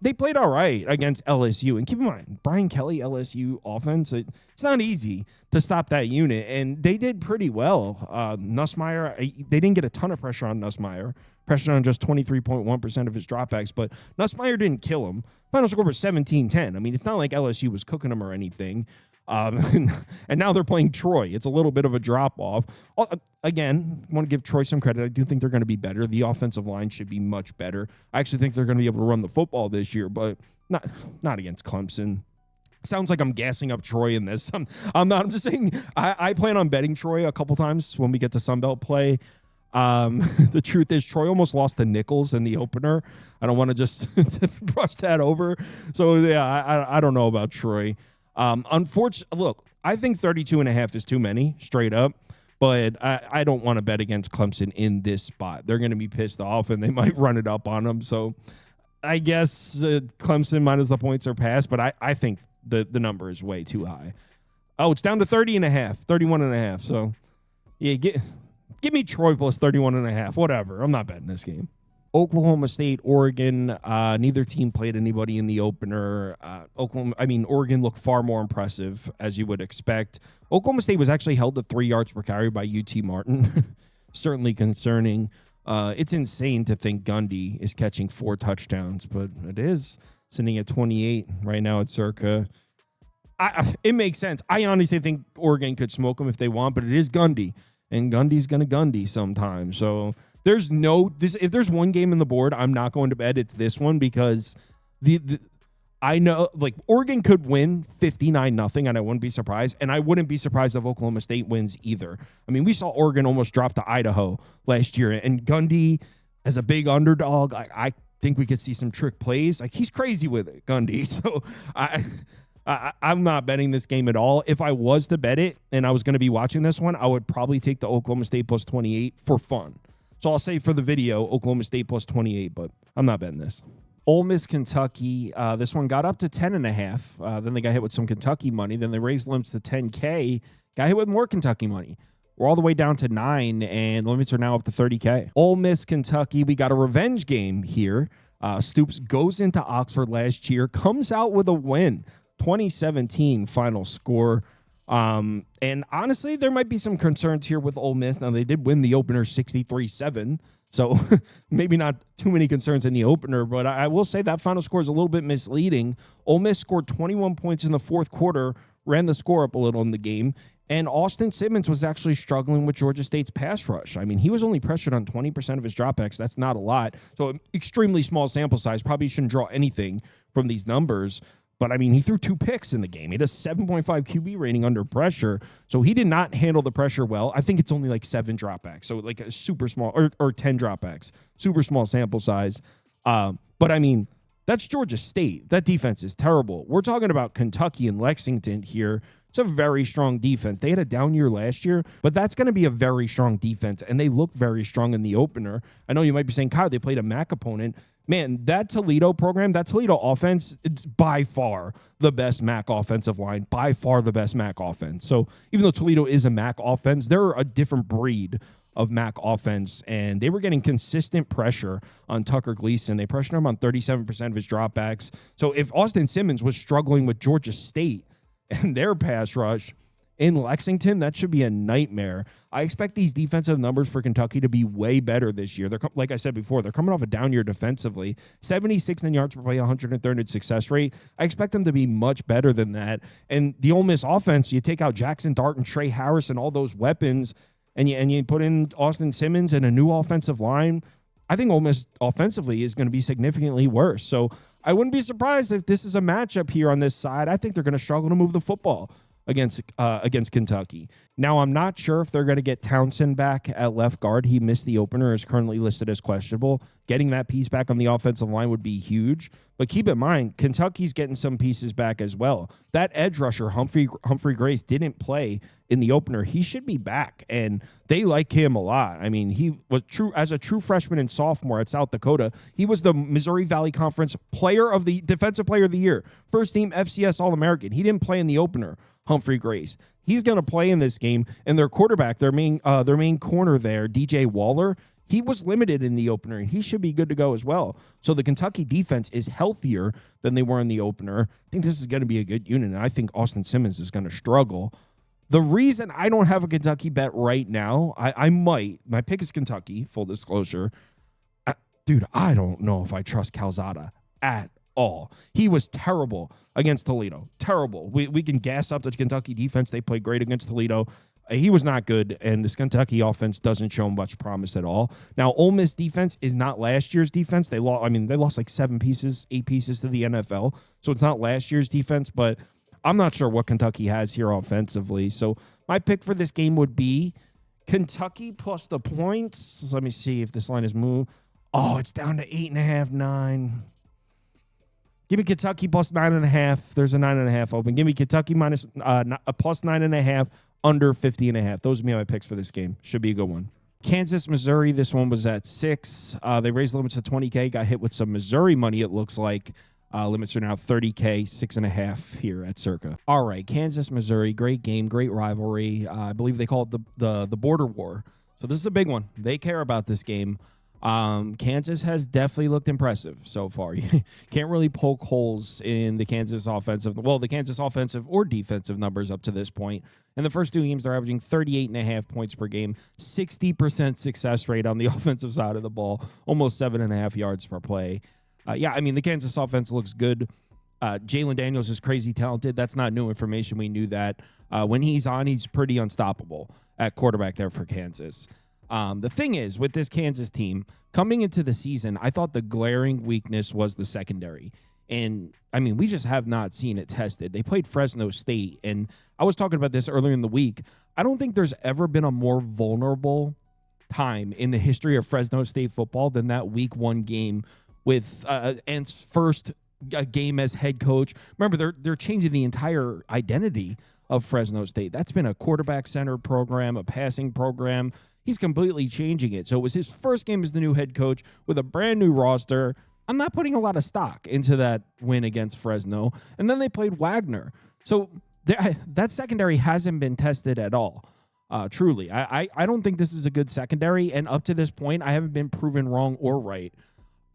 They played all right against LSU. And keep in mind, Brian Kelly, LSU offense, it's not easy to stop that unit. And they did pretty well. Nussmeier, they didn't get a ton of pressure on Nussmeier. Pressure on just 23.1% of his dropbacks. But Nussmeier didn't kill him. Final score was 17-10. I mean, it's not like LSU was cooking them or anything. And now they're playing Troy. It's a little bit of a drop-off. Again, I want to give Troy some credit. I do think they're going to be better. The offensive line should be much better. I actually think they're going to be able to run the football this year, but not against Clemson. Sounds like I'm gassing up Troy in this. I'm not. I'm just saying I plan on betting Troy a couple times when we get to Sunbelt play. The truth is Troy almost lost to Nichols in the opener. I don't want to just brush that over. So, yeah, I don't know about Troy. Unfortunately, look, I think 32.5 is too many, straight up. But I don't want to bet against Clemson in this spot. They're going to be pissed off, and they might run it up on them. So I guess Clemson minus the points are passed, but I think the number is way too high. Oh, it's down to 30.5, 31.5. So, yeah, give me Troy plus 31.5, whatever. I'm not betting this game. Oklahoma State, Oregon, neither team played anybody in the opener. Oregon looked far more impressive, as you would expect. Oklahoma State was actually held to 3 yards per carry by UT Martin. Certainly concerning. It's insane to think Gundy is catching 4 touchdowns, but it is sitting at 28 right now at Circa. It makes sense. I honestly think Oregon could smoke them if they want, but it is Gundy, and Gundy's going to Gundy sometimes. So if there's one game in the board I'm not going to bet, it's this one, because I know, like, Oregon could win 59-0, and I wouldn't be surprised. And I wouldn't be surprised if Oklahoma State wins either. I mean, we saw Oregon almost drop to Idaho last year, and Gundy as a big underdog, I think we could see some trick plays. Like, he's crazy with it, Gundy. So I'm not betting this game at all. If I was to bet it and I was going to be watching this one, I would probably take the Oklahoma State plus 28 for fun. So I'll say for the video, Oklahoma State plus 28, but I'm not betting this. Ole Miss Kentucky, this one got up to 10.5. Then they got hit with some Kentucky money. Then they raised limits to 10K. Got hit with more Kentucky money. We're all the way down to 9, and limits are now up to 30K. Ole Miss Kentucky, we got a revenge game here. Stoops goes into Oxford last year, comes out with a win. 2017 final score. And honestly, there might be some concerns here with Ole Miss. Now, they did win the opener 63-7, so maybe not too many concerns in the opener, but I will say that final score is a little bit misleading. Ole Miss scored 21 points in the fourth quarter, ran the score up a little in the game, and Austin Simmons was actually struggling with Georgia State's pass rush. I mean, he was only pressured on 20% of his dropbacks. That's not a lot. So extremely small sample size. Probably shouldn't draw anything from these numbers. But, I mean, he threw 2 picks in the game. He had a 7.5 QB rating under pressure. So he did not handle the pressure well. I think it's only like 7 dropbacks. So like a super small, or 10 dropbacks. Super small sample size. But, I mean, that's Georgia State. That defense is terrible. We're talking about Kentucky and Lexington here. It's a very strong defense. They had a down year last year, but that's going to be a very strong defense, and they look very strong in the opener. I know you might be saying, Kyle, they played a MAC opponent. Man, that Toledo program, that Toledo offense, it's by far the best MAC offensive line, by far the best MAC offense. So even though Toledo is a MAC offense, they're a different breed of MAC offense, and they were getting consistent pressure on Tucker Gleason. They pressured him on 37% of his dropbacks. So if Austin Simmons was struggling with Georgia State and their pass rush in Lexington, that should be a nightmare. I expect these defensive numbers for Kentucky to be way better this year. They're, like I said before, they're coming off a down year defensively. 76 in yards per play, 130 success rate. I expect them to be much better than that. And the Ole Miss offense, you take out Jackson Dart and Trey Harris and all those weapons, and you put in Austin Simmons and a new offensive line, I think Ole Miss offensively is going to be significantly worse. So I wouldn't be surprised if this is a matchup here on this side. I think they're going to struggle to move the football. against Kentucky. Now, I'm not sure if they're going to get Townsend back at left guard. He missed the opener, is currently listed as questionable. Getting that piece back on the offensive line would be huge. But keep in mind, Kentucky's getting some pieces back as well. That edge rusher, Humphrey Grace, didn't play in the opener. He should be back, and they like him a lot. I mean, he was as a true freshman and sophomore at South Dakota. He was the Missouri Valley Conference Defensive Player of the Year, first team FCS All-American. He didn't play in the opener. Humphrey Grace. He's going to play in this game, and their quarterback, their main corner there, DJ Waller, he was limited in the opener, and he should be good to go as well. So the Kentucky defense is healthier than they were in the opener. I think this is going to be a good unit, and I think Austin Simmons is going to struggle. The reason I don't have a Kentucky bet right now, I might. My pick is Kentucky, full disclosure. Dude, I don't know if I trust Calzada at all. He was terrible against Toledo. Terrible. We can gas up the Kentucky defense. They played great against Toledo. He was not good, and this Kentucky offense doesn't show much promise at all. Now, Ole Miss defense is not last year's defense. They lost like 8 pieces to the NFL, so it's not last year's defense, but I'm not sure what Kentucky has here offensively. So my pick for this game would be Kentucky plus the points. Let me see if this line is moved. Oh, it's down to 8.5, 9. Give me Kentucky plus 9.5. There's a 9.5 open. Give me Kentucky minus plus 9.5, under 50.5. Those would be my picks for this game. Should be a good one. Kansas, Missouri. This one was at 6. They raised the limits to 20K. Got hit with some Missouri money, it looks like. Limits are now 30K, 6.5 here at Circa. All right, Kansas, Missouri. Great game, great rivalry. I believe they call it the border war. So this is a big one. They care about this game. Kansas has definitely looked impressive so far. You can't really poke holes in the Kansas offensive or defensive numbers up to this point. In the first 2 games, they're averaging 38.5 points per game, 60% success rate on the offensive side of the ball, almost 7.5 yards per play. The Kansas offense looks good. Jalen Daniels is crazy talented. That's not new information. We knew that. When he's on, he's pretty unstoppable at quarterback there for Kansas. The thing is, with this Kansas team, coming into the season, I thought the glaring weakness was the secondary. And, we just have not seen it tested. They played Fresno State, and I was talking about this earlier in the week. I don't think there's ever been a more vulnerable time in the history of Fresno State football than that Week 1 game with Ent's first game as head coach. Remember, they're changing the entire identity of Fresno State. That's been a quarterback-centered program, a passing program. He's completely changing it. So it was his first game as the new head coach with a brand new roster. I'm not putting a lot of stock into that win against Fresno. And then they played Wagner. So that secondary hasn't been tested at all. Truly. I don't think this is a good secondary. And up to this point, I haven't been proven wrong or right.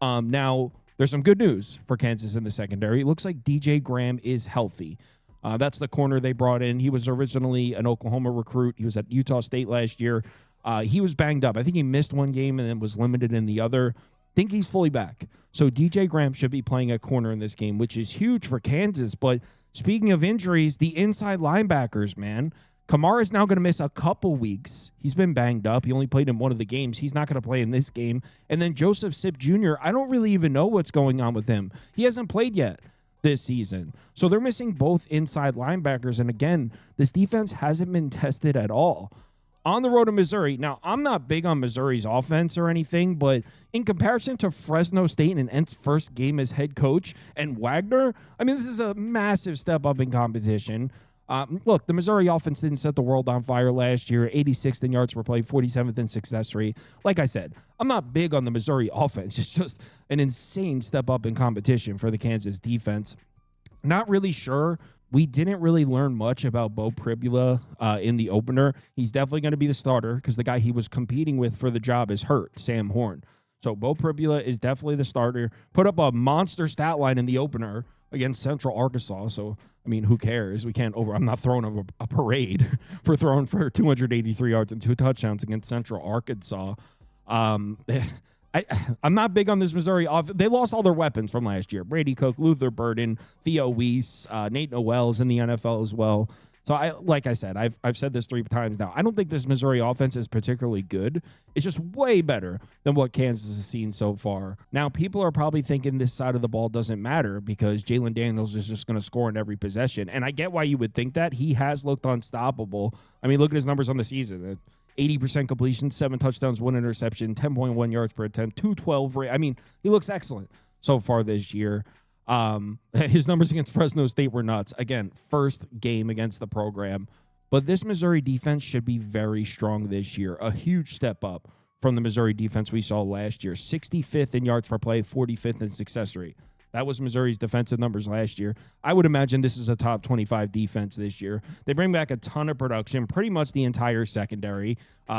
Now, there's some good news for Kansas in the secondary. It looks like DJ Graham is healthy. That's the corner they brought in. He was originally an Oklahoma recruit. He was at Utah State last year. He was banged up. I think he missed one game and then was limited in the other. Think he's fully back. So DJ Graham should be playing at corner in this game, which is huge for Kansas. But speaking of injuries, the inside linebackers, man. Kamara is now going to miss a couple weeks. He's been banged up. He only played in one of the games. He's not going to play in this game. And then Joseph Sipp Jr., I don't really even know what's going on with him. He hasn't played yet this season. So they're missing both inside linebackers. And again, this defense hasn't been tested at all. On the road to Missouri. Now, I'm not big on Missouri's offense or anything, but in comparison to Fresno State and Ent's first game as head coach and Wagner, this is a massive step up in competition. Look, the Missouri offense didn't set the world on fire last year. 86th in yards per play, 47th in success rate. Like I said, I'm not big on the Missouri offense. It's just an insane step up in competition for the Kansas defense. Not really sure. We didn't really learn much about Beau Pribula in the opener. He's definitely going to be the starter because the guy he was competing with for the job is hurt, Sam Horn. So Beau Pribula is definitely the starter. Put up a monster stat line in the opener against Central Arkansas. So, who cares? I'm not throwing a parade for throwing for 283 yards and 2 touchdowns against Central Arkansas. I'm not big on this Missouri offense. They lost all their weapons from last year. Brady Cook, Luther Burden, Theo Weiss, Nate Noel's in the NFL as well. So like I said, I've said this 3 times now. I don't think this Missouri offense is particularly good. It's just way better than what Kansas has seen so far. Now, people are probably thinking this side of the ball doesn't matter because Jalen Daniels is just going to score in every possession. And I get why you would think that. He has looked unstoppable. I mean, look at his numbers on the season. 80% completion, 7 touchdowns, 1 interception, 10.1 yards per attempt, 212 rate. I mean, he looks excellent so far this year. His numbers against Fresno State were nuts. Again, first game against the program. But this Missouri defense should be very strong this year. A huge step up from the Missouri defense we saw last year. 65th in yards per play, 45th in success rate. That was Missouri's defensive numbers last year. I would imagine this is a top 25 defense this year. They bring back a ton of production, pretty much the entire secondary.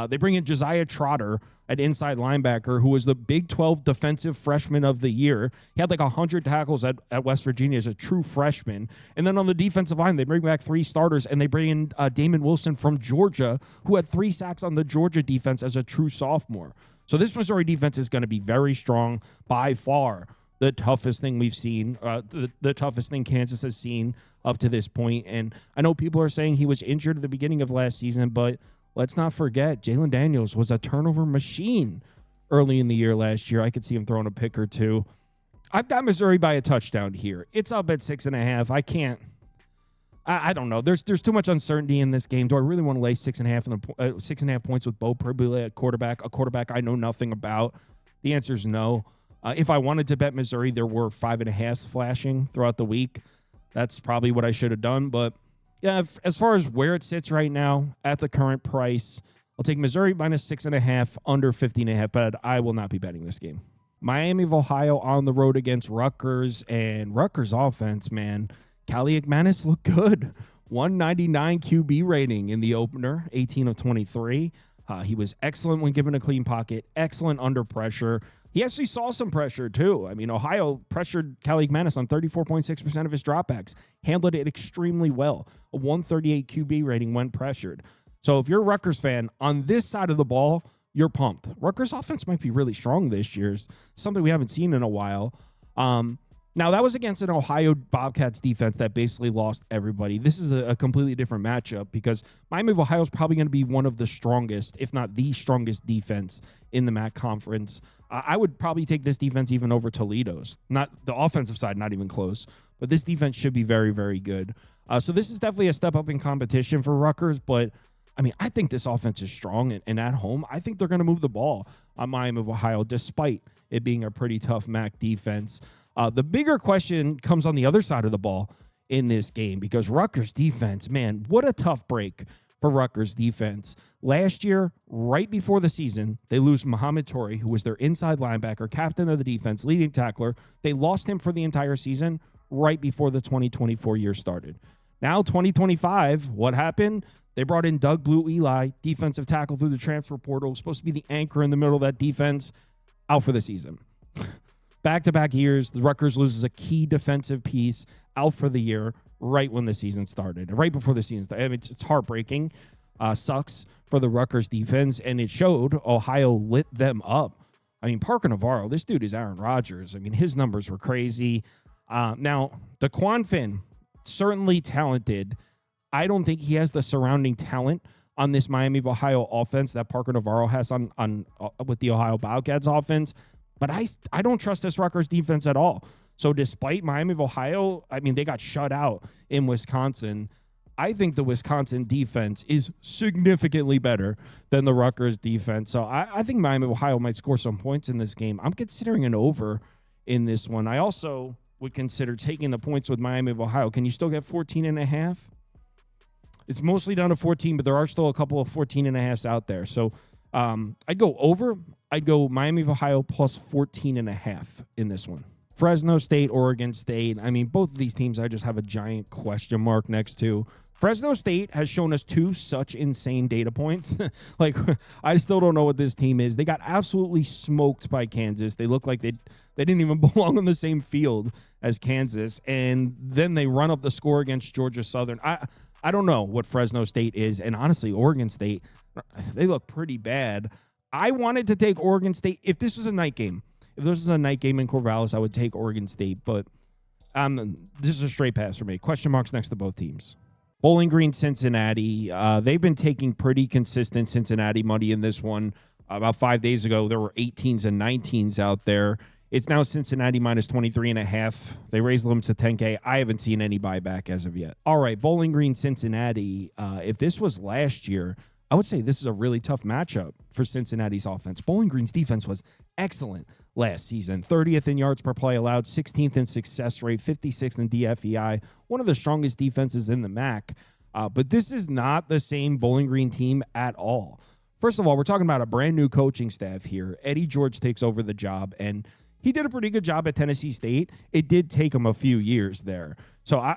They bring in Josiah Trotter, an inside linebacker, who was the Big 12 Defensive Freshman of the Year. He had like 100 tackles at West Virginia as a true freshman. And then on the defensive line, they bring back 3 starters, and they bring in Damon Wilson from Georgia, who had 3 sacks on the Georgia defense as a true sophomore. So this Missouri defense is going to be very strong by far. The toughest thing we've seen, the toughest thing Kansas has seen up to this point. And I know people are saying he was injured at the beginning of last season, but let's not forget Jalen Daniels was a turnover machine early in the year last year. I could see him throwing a pick or 2. I've got Missouri by a touchdown here. It's up at 6.5. I don't know. There's too much uncertainty in this game. Do I really want to lay 6.5 points with Bo Perbula at quarterback, a quarterback I know nothing about? The answer is no. If I wanted to bet Missouri, there were 5.5s flashing throughout the week. That's probably what I should have done. But yeah, as far as where it sits right now at the current price, I'll take Missouri minus 6.5, under 15.5, but I will not be betting this game. Miami of Ohio on the road against Rutgers, and Rutgers offense, man, Callie McManus looked good. 199 QB rating in the opener, 18 of 23. He was excellent when given a clean pocket, excellent under pressure. He actually saw some pressure, too. I mean, Ohio pressured Callie McManus on 34.6% of his dropbacks, handled it extremely well. A 138 QB rating when pressured. So if you're a Rutgers fan, on this side of the ball, you're pumped. Rutgers offense might be really strong this year. It's something we haven't seen in a while. Now, that was against an Ohio Bobcats defense that basically lost everybody. This is a completely different matchup because Miami of Ohio is probably going to be one of the strongest, if not the strongest defense in the MAC conference. I would probably take this defense even over Toledo's. Not the offensive side, not even close. But this defense should be very, very good. So this is definitely a step up in competition for Rutgers. But, I mean, I think this offense is strong. And at home, I think they're going to move the ball on Miami of Ohio, despite it being a pretty tough MAC defense. The bigger question comes on the other side of the ball in this game because Rutgers defense, man, what a tough break for Rutgers defense. Last year, right before the season, they lose Muhammad Torrey, who was their inside linebacker, captain of the defense, leading tackler. They lost him for the entire season right before the 2024 year started. Now, 2025, what happened? They brought in Doug Blue Eli, defensive tackle through the transfer portal, supposed to be the anchor in the middle of that defense, out for the season. Back-to-back years, the Rutgers loses a key defensive piece, out for the year, right when the season started, right before the season started. I mean, it's heartbreaking. Sucks for the Rutgers defense, and it showed. Ohio lit them up. I mean, Parker Navarro, this dude is Aaron Rodgers. I mean, his numbers were crazy. Now, DeQuan Finn, certainly talented. I don't think he has the surrounding talent on this Miami of Ohio offense that Parker Navarro has on with the Ohio Bobcats offense. But I don't trust this Rutgers defense at all. So despite Miami of Ohio, I mean, they got shut out in Wisconsin. I think the Wisconsin defense is significantly better than the Rutgers defense. So I think Miami of Ohio might score some points in this game. I'm considering an over in this one. I also would consider taking the points with Miami of Ohio. Can you still get 14.5? It's mostly down to 14, but there are still a couple of 14.5s out there. So I'd go over. I'd go Miami of Ohio plus 14.5 in this one. Fresno State, Oregon State. I mean, both of these teams I just have a giant question mark next to. Fresno State has shown us 2 such insane data points. Like, I still don't know what this team is. They got absolutely smoked by Kansas. They look like they didn't even belong on the same field as Kansas. And then they run up the score against Georgia Southern. I don't know what Fresno State is. And honestly, Oregon State, they look pretty bad. I wanted to take Oregon State. If this was a night game, if this was a night game in Corvallis, I would take Oregon State. But this is a straight pass for me. Question marks next to both teams. Bowling Green, Cincinnati. They've been taking pretty consistent Cincinnati money in this one. About 5 days ago, there were 18s and 19s out there. It's now Cincinnati minus 23.5. They raised the limits to 10K. I haven't seen any buyback as of yet. All right, Bowling Green, Cincinnati. If this was last year, I would say this is a really tough matchup for Cincinnati's offense. Bowling Green's defense was excellent last season. 30th in yards per play allowed, 16th in success rate, 56th in DFEI, one of the strongest defenses in the MAC. But this is not the same Bowling Green team at all. First of all, we're talking about a brand new coaching staff here. Eddie George takes over the job, and he did a pretty good job at Tennessee State. It did take him a few years there. So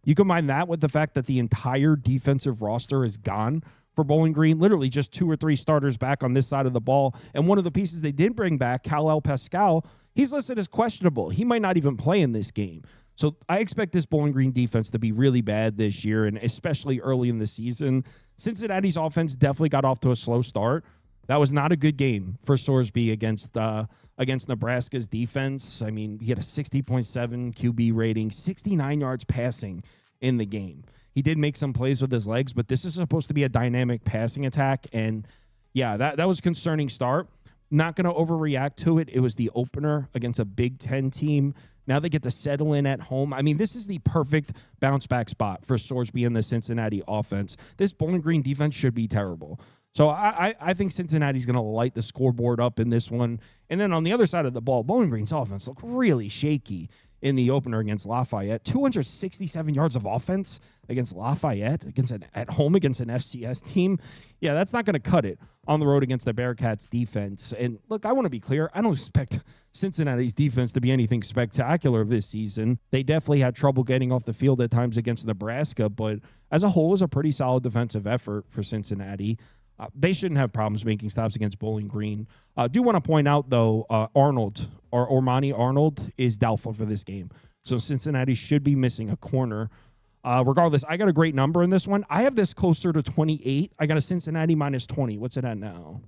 you combine that with the fact that the entire defensive roster is gone for Bowling Green, literally just 2 or 3 starters back on this side of the ball. And one of the pieces they did bring back, Kal-El Pascal, he's listed as questionable. He might not even play in this game. So I expect this Bowling Green defense to be really bad this year, and especially early in the season. Cincinnati's offense definitely got off to a slow start. That was not a good game for Sorsby against Nebraska's defense. I mean, he had a 60.7 QB rating, 69 yards passing in the game. He did make some plays with his legs, but this is supposed to be a dynamic passing attack. And, yeah, that was a concerning start. Not going to overreact to it. It was the opener against a Big Ten team. Now they get to settle in at home. I mean, this is the perfect bounce-back spot for Sorsby and the Cincinnati offense. This Bowling Green defense should be terrible. So I think Cincinnati's going to light the scoreboard up in this one. And then on the other side of the ball, Bowling Green's offense looked really shaky in the opener against Lafayette. 267 yards of offense against Lafayette, at home against an FCS team. Yeah, that's not going to cut it on the road against the Bearcats defense. And look, I want to be clear. I don't expect Cincinnati's defense to be anything spectacular this season. They definitely had trouble getting off the field at times against Nebraska, but as a whole, it was a pretty solid defensive effort for Cincinnati. They shouldn't have problems making stops against Bowling Green. I do want to point out, though, Ormani Arnold is doubtful for this game. So Cincinnati should be missing a corner. Regardless, I got a great number in this one. I have this closer to 28. I got a Cincinnati minus 20. What's it at now?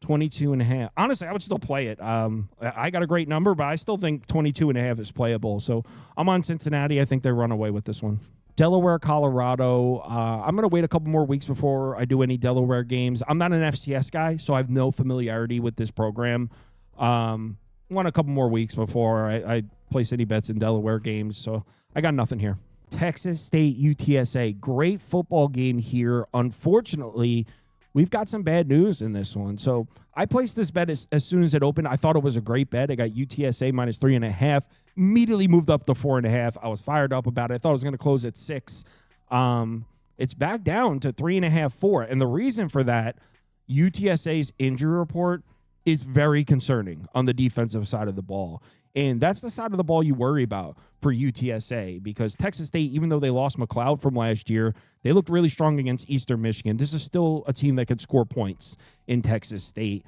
22.5. Honestly, I would still play it. I got a great number, but I still think 22.5 is playable. So I'm on Cincinnati. I think they run away with this one. Delaware, Colorado. I'm going to wait a couple more weeks before I do any Delaware games. I'm not an FCS guy, so I have no familiarity with this program. Want a couple more weeks before I place any bets in Delaware games, so I got nothing here. Texas State, UTSA. Great football game here. Unfortunately, we've got some bad news in this one. So I placed this bet as soon as it opened. I thought it was a great bet. I got UTSA minus 3.5. Immediately moved up to 4.5. I was fired up about it. I thought it was going to close at 6. It's back down to 3.5, 4. And the reason for that, UTSA's injury report is very concerning on the defensive side of the ball. And that's the side of the ball you worry about for UTSA, because Texas State, even though they lost McLeod from last year, they looked really strong against Eastern Michigan. This is still a team that could score points in Texas State.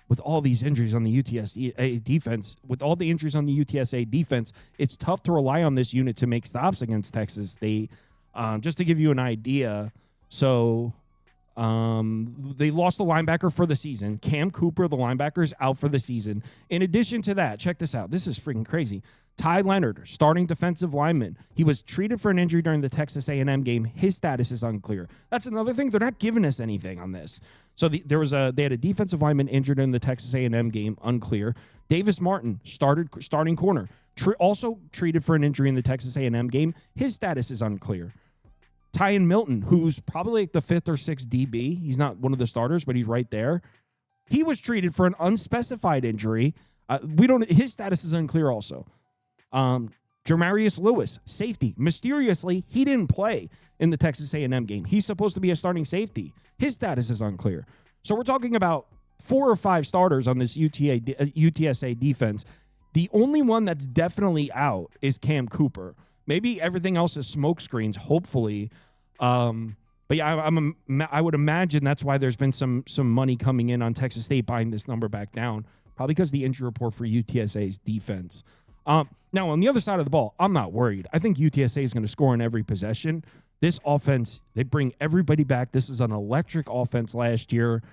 With all these injuries on the UTSA defense, it's tough to rely on this unit to make stops against Texas State. Just to give you an idea, so they lost the linebacker for the season. Cam Cooper, the linebacker, is out for the season. In addition to that, check this out. This is freaking crazy. Ty Leonard, starting defensive lineman. He was treated for an injury during the Texas A&M game. His status is unclear. That's another thing. They're not giving us anything on this. So they had a defensive lineman injured in the Texas A&M game, unclear. Davis Martin, starting corner, also treated for an injury in the Texas A&M game. His status is unclear. Tyan Milton, who's probably like the 5th or 6th DB. He's not one of the starters, but he's right there. He was treated for an unspecified injury. His status is unclear also. Jermarius Lewis, safety. Mysteriously, he didn't play in the Texas A&M game. He's supposed to be a starting safety. His status is unclear. So we're talking about 4 or 5 starters on this UTSA defense. The only one that's definitely out is Cam Cooper. Maybe everything else is smoke screens, hopefully. But yeah, I would imagine that's why there's been some money coming in on Texas State buying this number back down. Probably because the injury report for UTSA's defense. Now, on the other side of the ball, I'm not worried. I think UTSA is going to score in every possession. This offense, they bring everybody back. This is an electric offense last year.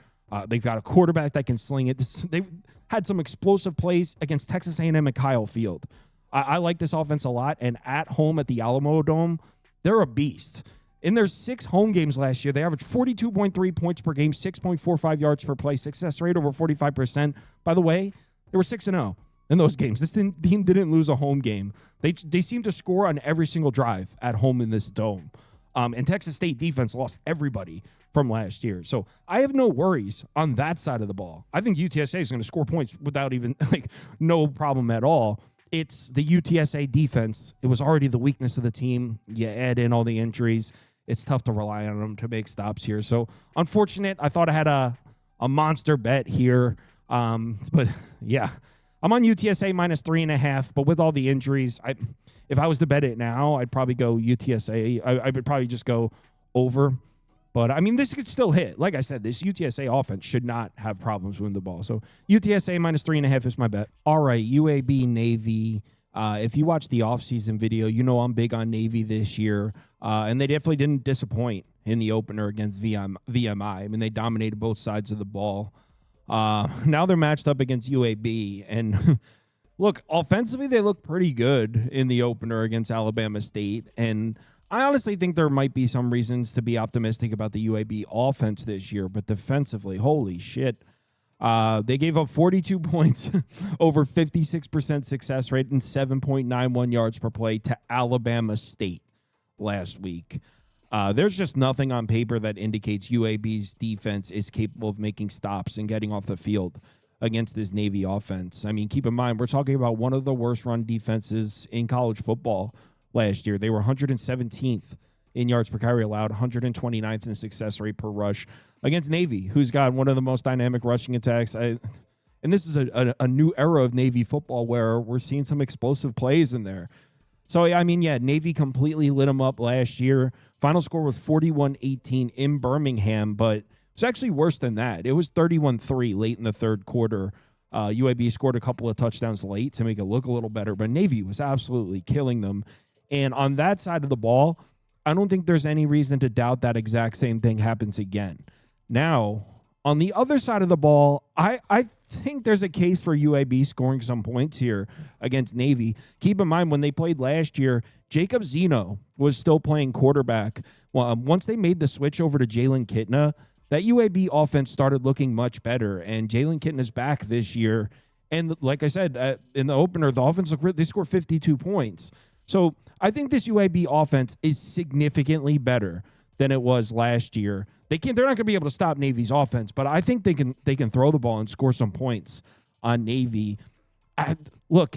They've got a quarterback that can sling it. They had some explosive plays against Texas A&M and Kyle Field. I like this offense a lot, and at home at the Alamo Dome, they're a beast. In their 6 home games last year, they averaged 42.3 points per game, 6.45 yards per play, success rate over 45%. By the way, they were 6-0 in those games. This team didn't lose a home game. They seem to score on every single drive at home in this dome. And Texas State defense lost everybody from last year. So I have no worries on that side of the ball. I think UTSA is going to score points without even, no problem at all. It's the UTSA defense. It was already the weakness of the team. You add in all the injuries. It's tough to rely on them to make stops here. So unfortunate. I thought I had a monster bet here. But yeah, I'm on UTSA minus 3.5. But with all the injuries, if I was to bet it now, I'd probably go UTSA. I would probably just go over. But, I mean, this could still hit. Like I said, this UTSA offense should not have problems winning the ball. So, UTSA minus 3.5 is my bet. All right, UAB Navy. If you watch the offseason video, you know I'm big on Navy this year. And they definitely didn't disappoint in the opener against VMI. I mean, they dominated both sides of the ball. Now they're matched up against UAB. And, look, offensively, they look pretty good in the opener against Alabama State. And I honestly think there might be some reasons to be optimistic about the UAB offense this year, but defensively, holy shit. They gave up 42 points, over 56% success rate, and 7.91 yards per play to Alabama State last week. There's just nothing on paper that indicates UAB's defense is capable of making stops and getting off the field against this Navy offense. I mean, keep in mind, we're talking about one of the worst run defenses in college football last year. They were 117th in yards per carry allowed, 129th in success rate per rush against Navy, who's got one of the most dynamic rushing attacks. And this is a new era of Navy football where we're seeing some explosive plays in there. So, I mean, yeah, Navy completely lit them up last year. Final score was 41-18 in Birmingham, but it's actually worse than that. It was 31-3 late in the third quarter. UAB scored a couple of touchdowns late to make it look a little better, but Navy was absolutely killing them. And on that side of the ball, I don't think there's any reason to doubt that exact same thing happens again. Now, on the other side of the ball, I think there's a case for UAB scoring some points here against Navy. Keep in mind, when they played last year, Jacob Zeno was still playing quarterback. Well, once they made the switch over to Jalen Kitna, that UAB offense started looking much better, and Jalen Kitna's back this year. And like I said, in the opener, the offense they scored 52 points. So I think this UAB offense is significantly better than it was last year. They're not going to be able to stop Navy's offense, but I think they can throw the ball and score some points on Navy. Look,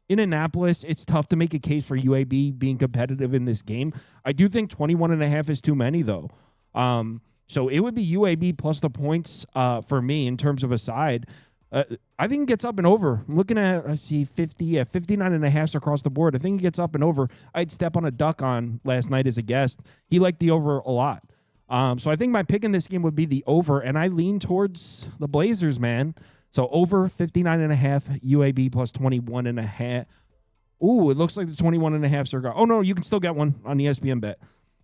in Annapolis, it's tough to make a case for UAB being competitive in this game. I do think 21.5 is too many, though. So it would be UAB plus the points for me in terms of a side. I think it gets up and over. I'm looking at, 59.5 across the board. I think it gets up and over. I'd step on a duck on last night as a guest. He liked the over a lot. So I think my pick in this game would be the over, and I lean towards the Blazers, man. So over 59.5, UAB plus 21.5. Ooh, it looks like the 21.5 are gone. Oh, no, you can still get one on the ESPN bet.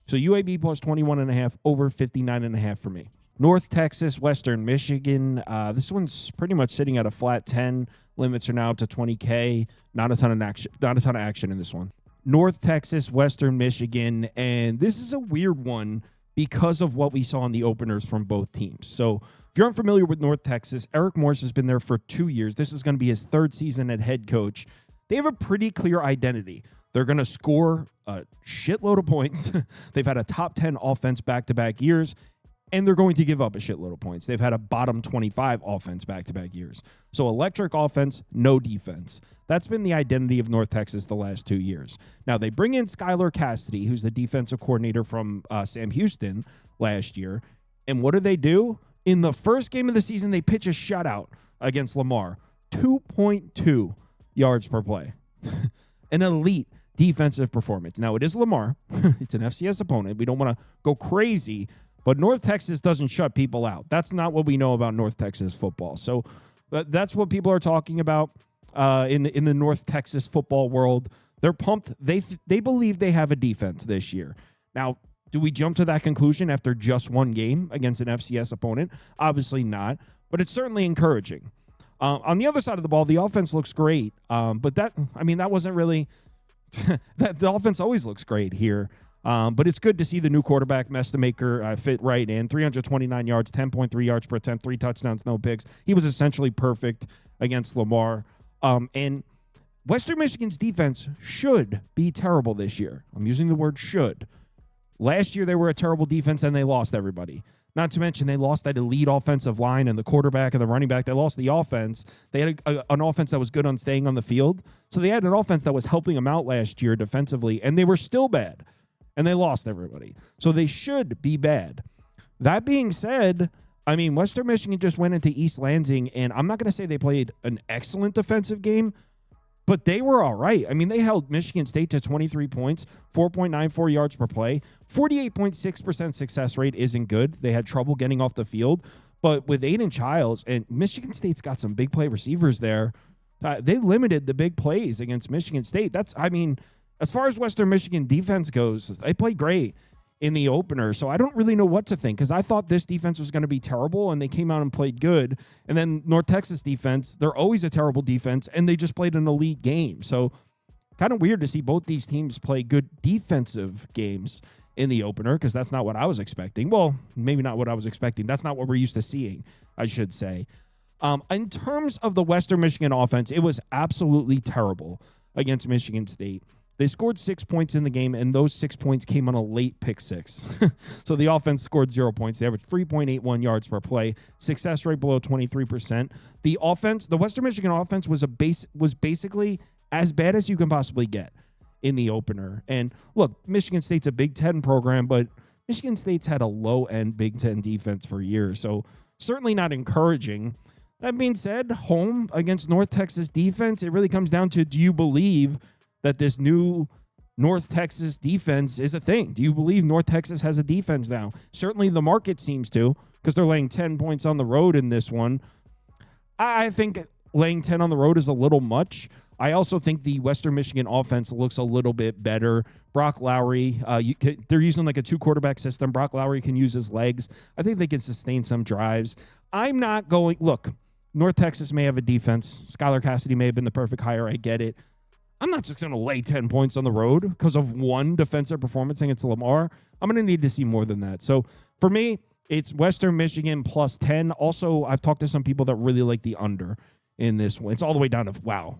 So UAB plus 21.5, over 59.5 for me. North Texas, Western Michigan. This one's pretty much sitting at a flat 10. Limits are now up to 20K. Not a ton of action in this one. North Texas, Western Michigan, and this is a weird one because of what we saw in the openers from both teams. So if you're unfamiliar with North Texas, Eric Morse has been there for 2 years. This is going to be his third season at head coach. They have a pretty clear identity. They're going to score a shitload of points. They've had a top 10 offense back-to-back years. And they're going to give up a shitload of points. They've had a bottom 25 offense back-to-back years. So electric offense, no defense. That's been the identity of North Texas the last 2 years. Now, they bring in Skylar Cassidy, who's the defensive coordinator from Sam Houston last year. And what do? In the first game of the season, they pitch a shutout against Lamar. 2.2 yards per play. An elite defensive performance. Now, it is Lamar. It's an FCS opponent. We don't want to go crazy. But North Texas doesn't shut people out. That's not what we know about North Texas football. So that's what people are talking about in the North Texas football world. They're pumped. They believe they have a defense this year. Now, do we jump to that conclusion after just one game against an FCS opponent? Obviously not, but it's certainly encouraging. On the other side of the ball, the offense looks great. But that wasn't really – the offense always looks great here. But it's good to see the new quarterback, Mestamaker, fit right in. 329 yards, 10.3 yards per attempt, 3 touchdowns, no picks. He was essentially perfect against Lamar. And Western Michigan's defense should be terrible this year. I'm using the word should. Last year, they were a terrible defense, and they lost everybody. Not to mention, they lost that elite offensive line and the quarterback and the running back. They lost the offense. They had an offense that was good on staying on the field. So they had an offense that was helping them out last year defensively, and they were still bad. And they lost everybody. So they should be bad. That being said, I mean, Western Michigan just went into East Lansing, and I'm not going to say they played an excellent defensive game, but they were all right. I mean, they held Michigan State to 23 points, 4.94 yards per play. 48.6% success rate isn't good. They had trouble getting off the field. But with Aiden Childs, and Michigan State's got some big play receivers there, they limited the big plays against Michigan State. As far as Western Michigan defense goes, they played great in the opener. So I don't really know what to think because I thought this defense was going to be terrible, and they came out and played good. And then North Texas defense, they're always a terrible defense, and they just played an elite game. So kind of weird to see both these teams play good defensive games in the opener because that's not what I was expecting. Well, maybe not what I was expecting. That's not what we're used to seeing, I should say. In terms of the Western Michigan offense, it was absolutely terrible against Michigan State. They scored 6 points in the game, and those 6 points came on a late pick six. So the offense scored 0 points. They averaged 3.81 yards per play, success rate below 23%. The Western Michigan offense was basically as bad as you can possibly get in the opener. And look, Michigan State's a Big Ten program, but Michigan State's had a low-end Big Ten defense for years, so certainly not encouraging. That being said, home against North Texas defense, it really comes down to, do you believe that this new North Texas defense is a thing? Do you believe North Texas has a defense now? Certainly the market seems to, because they're laying 10 points on the road in this one. I think laying 10 on the road is a little much. I also think the Western Michigan offense looks a little bit better. Brock Lowry, they're using like a 2-quarterback system. Brock Lowry can use his legs. I think they can sustain some drives. Look, North Texas may have a defense. Skylar Cassidy may have been the perfect hire. I get it. I'm not just going to lay 10 points on the road because of one defensive performance against Lamar. I'm going to need to see more than that. So for me, it's Western Michigan plus 10. Also, I've talked to some people that really like the under in this one. It's all the way down to,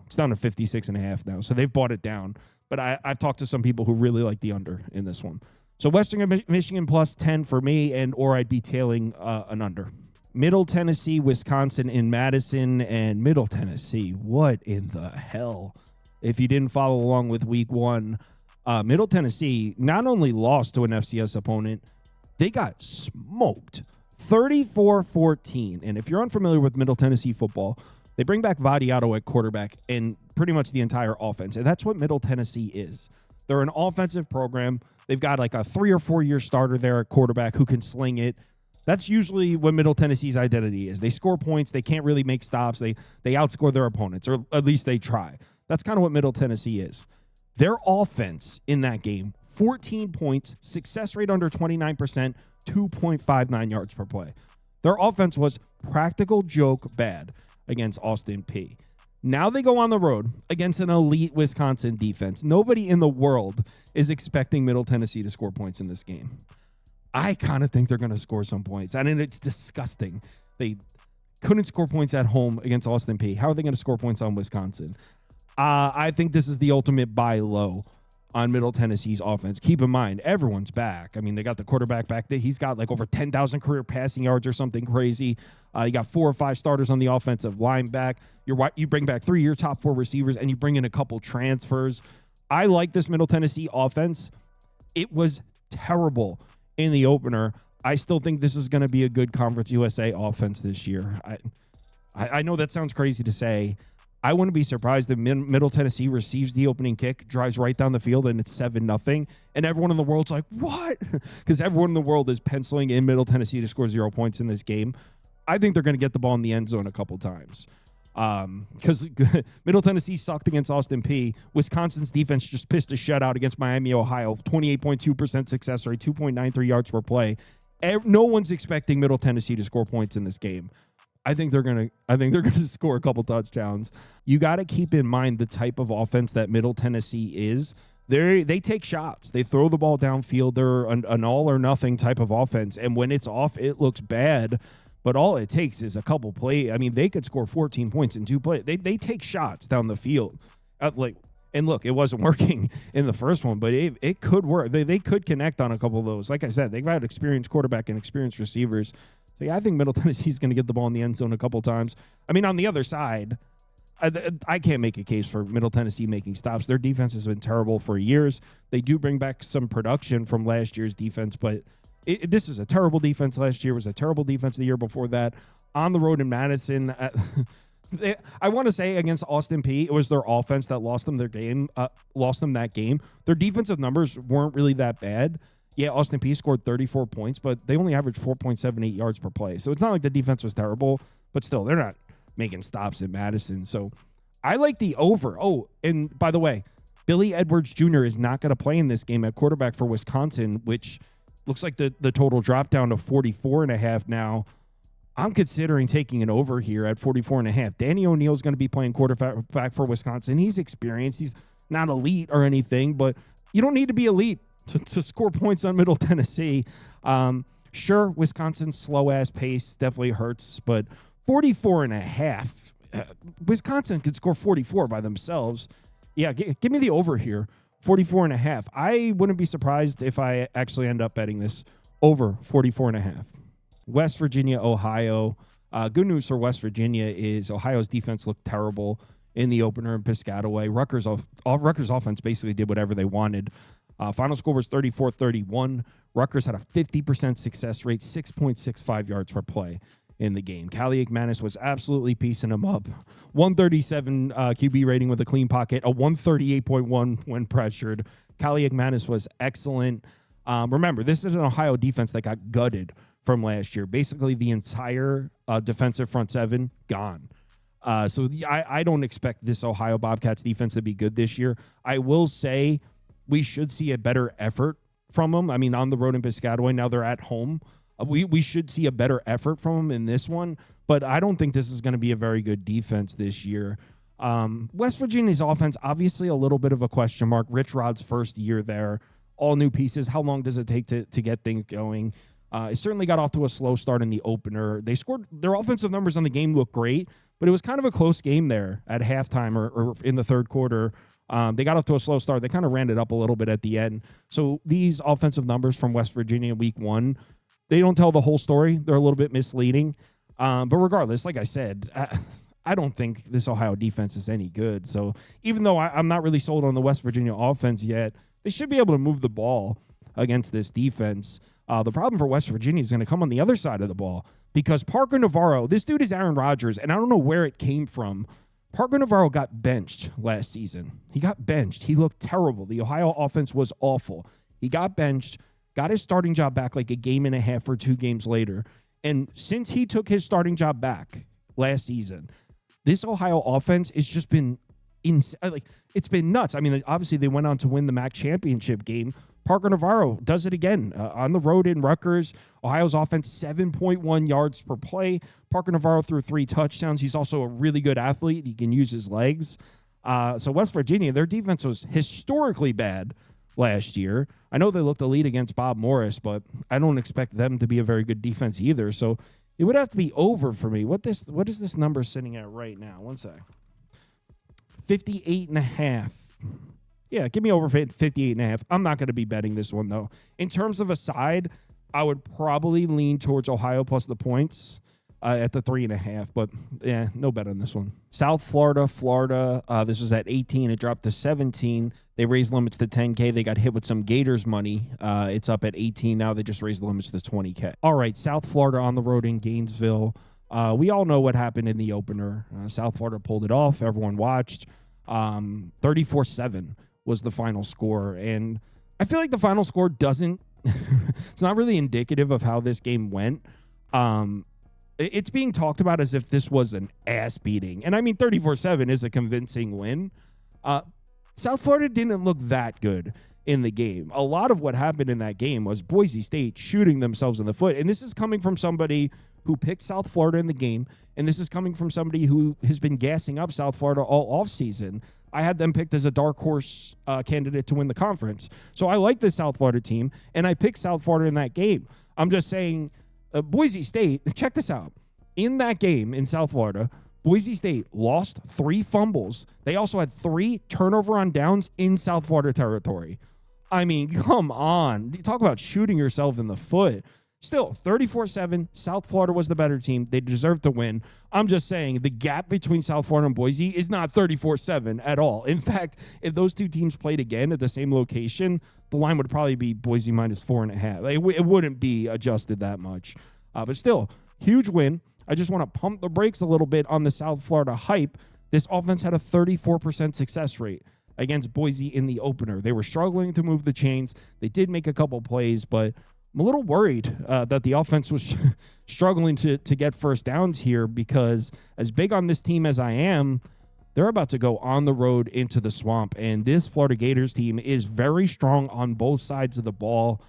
it's down to 56.5 now. So they've bought it down. But I've talked to some people who really like the under in this one. So Western Michigan plus 10 for me, or I'd be tailing an under. Middle Tennessee, Wisconsin in Madison, and Middle Tennessee. What in the hell? If you didn't follow along with week 1, Middle Tennessee not only lost to an FCS opponent, they got smoked 34-14. And if you're unfamiliar with Middle Tennessee football, they bring back Vadiato at quarterback and pretty much the entire offense. And that's what Middle Tennessee is. They're an offensive program. They've got like a 3 or 4 year starter there at quarterback who can sling it. That's usually what Middle Tennessee's identity is. They score points. They can't really make stops. They outscore their opponents, or at least they try. That's kind of what Middle Tennessee is. Their offense in that game, 14 points, success rate under 29%, 2.59 yards per play. Their offense was practical joke bad against Austin Peay. Now they go on the road against an elite Wisconsin defense. Nobody in the world is expecting Middle Tennessee to score points in this game. I kind of think they're going to score some points. I mean, it's disgusting. They couldn't score points at home against Austin Peay. How are they going to score points on Wisconsin? I think this is the ultimate buy low on Middle Tennessee's offense. Keep in mind, everyone's back. I mean, they got the quarterback back there. He's got like over 10,000 career passing yards or something crazy. You got 4 or 5 starters on the offensive line back. You bring back 3 of your top 4 receivers, and you bring in a couple transfers. I like this Middle Tennessee offense. It was terrible in the opener. I still think this is going to be a good Conference USA offense this year. I know that sounds crazy to say. I wouldn't be surprised if Middle Tennessee receives the opening kick, drives right down the field, and it's 7-0. And everyone in the world's like, what? Because everyone in the world is penciling in Middle Tennessee to score 0 points in this game. I think they're going to get the ball in the end zone a couple times. Because Middle Tennessee sucked against Austin Peay. Wisconsin's defense just pissed a shutout against Miami, Ohio. 28.2% success rate, 2.93 yards per play. No one's expecting Middle Tennessee to score points in this game. I think they're gonna score a couple touchdowns. You got to keep in mind the type of offense that Middle Tennessee is. They take shots. They throw the ball downfield. They're an all or nothing type of offense. And when it's off, it looks bad. But all it takes is a couple plays. I mean, they could score 14 points in 2 plays. They take shots down the field. And look, it wasn't working in the first one, but it could work. They could connect on a couple of those. Like I said, they've had experienced quarterback and experienced receivers. So, yeah, I think Middle Tennessee's going to get the ball in the end zone a couple times. I mean, on the other side, I can't make a case for Middle Tennessee making stops. Their defense has been terrible for years. They do bring back some production from last year's defense, but this is a terrible defense last year. It was a terrible defense the year before that. On the road in Madison, I want to say against Austin Peay, it was their offense that lost them that game. Their defensive numbers weren't really that bad. Yeah, Austin Peay scored 34 points, but they only averaged 4.78 yards per play. So it's not like the defense was terrible, but still, they're not making stops in Madison. So I like the over. Oh, and by the way, Billy Edwards Jr. is not going to play in this game at quarterback for Wisconsin, which looks like the total dropped down to 44.5 now. I'm considering taking an over here at 44.5. Danny O'Neal is going to be playing quarterback for Wisconsin. He's experienced. He's not elite or anything, but you don't need to be elite to score points on Middle Tennessee. Sure, Wisconsin's slow-ass pace definitely hurts, but 44.5. Wisconsin could score 44 by themselves. Yeah, give me the over here, 44.5. I wouldn't be surprised if I actually end up betting this over 44.5. West Virginia, Ohio. Good news for West Virginia is Ohio's defense looked terrible in the opener in Piscataway. Rutgers offense basically did whatever they wanted. Final score was 34-31. Rutgers had a 50% success rate, 6.65 yards per play in the game. Callie McManus was absolutely piecing him up. 137 QB rating with a clean pocket, a 138.1 when pressured. Callie McManus was excellent. Remember, this is an Ohio defense that got gutted from last year. Basically, the entire defensive front seven gone. So I don't expect this Ohio Bobcats defense to be good this year. I will say we should see a better effort from them. I mean, on the road in Piscataway, now they're at home. We should see a better effort from them in this one, but I don't think this is going to be a very good defense this year. West Virginia's offense, obviously a little bit of a question mark. Rich Rod's first year there, all new pieces. How long does it take to get things going? It certainly got off to a slow start in the opener. They scored. Their offensive numbers on the game look great, but it was kind of a close game there at halftime or in the third quarter. They got off to a slow start. They kind of ran it up a little bit at the end. So these offensive numbers from West Virginia week one, they don't tell the whole story. They're a little bit misleading. But regardless, like I said, I don't think this Ohio defense is any good. So even though I'm not really sold on the West Virginia offense yet, they should be able to move the ball against this defense. The problem for West Virginia is going to come on the other side of the ball because Parker Navarro, this dude is Aaron Rodgers, and I don't know where it came from. Parker Navarro got benched last season. He got benched. He looked terrible. The Ohio offense was awful. He got benched, got his starting job back like a game and a half or 2 games later. And since he took his starting job back last season, this Ohio offense has just been insane. It's been nuts. I mean, obviously they went on to win the MAC championship game. Parker Navarro does it again on the road in Rutgers. Ohio's offense, 7.1 yards per play. Parker Navarro threw 3 touchdowns. He's also a really good athlete. He can use his legs. So West Virginia, their defense was historically bad last year. I know they looked elite against Bob Morris, but I don't expect them to be a very good defense either. So it would have to be over for me. What is this number sitting at right now? One sec. 58.5. Yeah, give me over 58.5. I'm not going to be betting this one, though. In terms of a side, I would probably lean towards Ohio plus the points at the 3.5. But, yeah, no bet on this one. South Florida. This was at 18. It dropped to 17. They raised limits to 10K. They got hit with some Gators money. It's up at 18 now. They just raised the limits to 20K. All right, South Florida on the road in Gainesville. We all know what happened in the opener. South Florida pulled it off. Everyone watched. 34-7 was the final score. And I feel like the final score doesn't – it's not really indicative of how this game went. It's being talked about as if this was an ass beating. And I mean, 34-7 is a convincing win. South Florida didn't look that good in the game. A lot of what happened in that game was Boise State shooting themselves in the foot. And this is coming from somebody who picked South Florida in the game. And this is coming from somebody who has been gassing up South Florida all offseason. I had them picked as a dark horse candidate to win the conference. So I like the South Florida team, and I picked South Florida in that game. I'm just saying, Boise State, check this out. In that game in South Florida, Boise State lost 3 fumbles. They also had 3 turnover on downs in South Florida territory. I mean, come on. You talk about shooting yourself in the foot. Still, 34-7, South Florida was the better team. They deserved to win. I'm just saying the gap between South Florida and Boise is not 34-7 at all. In fact, if those two teams played again at the same location, the line would probably be Boise minus 4.5. It wouldn't be adjusted that much. But still, huge win. I just want to pump the brakes a little bit on the South Florida hype. This offense had a 34% success rate against Boise in the opener. They were struggling to move the chains. They did make a couple plays, but I'm a little worried that the offense was struggling to get first downs here, because as big on this team as I am, they're about to go on the road into the swamp, and this Florida Gators team is very strong on both sides of the ball.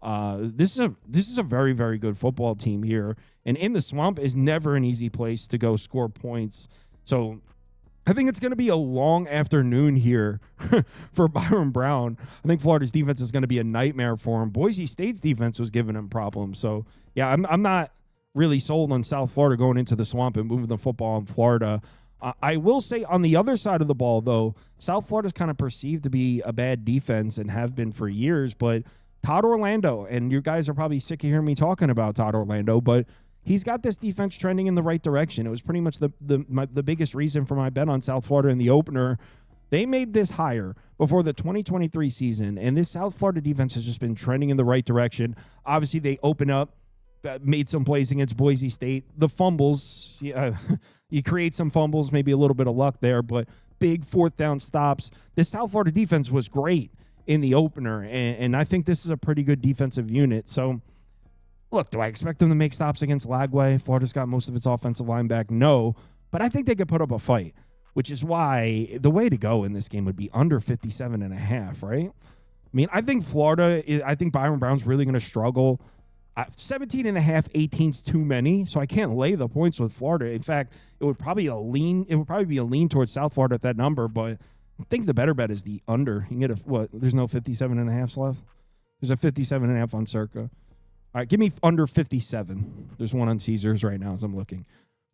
This is a very, very good football team here, and in the swamp is never an easy place to go score points. So I think it's going to be a long afternoon here for Byron Brown. I think Florida's defense is going to be a nightmare for him. Boise State's defense was giving him problems. So, yeah, I'm not really sold on South Florida going into the swamp and moving the football in Florida. I will say on the other side of the ball, though, South Florida's kind of perceived to be a bad defense and have been for years. But Todd Orlando, and you guys are probably sick of hearing me talking about Todd Orlando, but he's got this defense trending in the right direction. It was pretty much the biggest reason for my bet on South Florida in the opener. They made this higher before the 2023 season, and this South Florida defense has just been trending in the right direction. Obviously, they open up, made some plays against Boise State. The fumbles, you create some fumbles, maybe a little bit of luck there, but big fourth down stops. This South Florida defense was great in the opener, and I think this is a pretty good defensive unit. So, look, do I expect them to make stops against Lagway? Florida's got most of its offensive line back. No, but I think they could put up a fight, which is why the way to go in this game would be under 57.5, right? I mean, I think I think Byron Brown's really going to struggle. 17.5, 18's too many, so I can't lay the points with Florida. In fact, it would probably be a lean towards South Florida at that number, but I think the better bet is the under. You can get there's no 57.5s left. There's a 57.5 on Circa. All right, give me under 57. There's one on Caesars right now as I'm looking.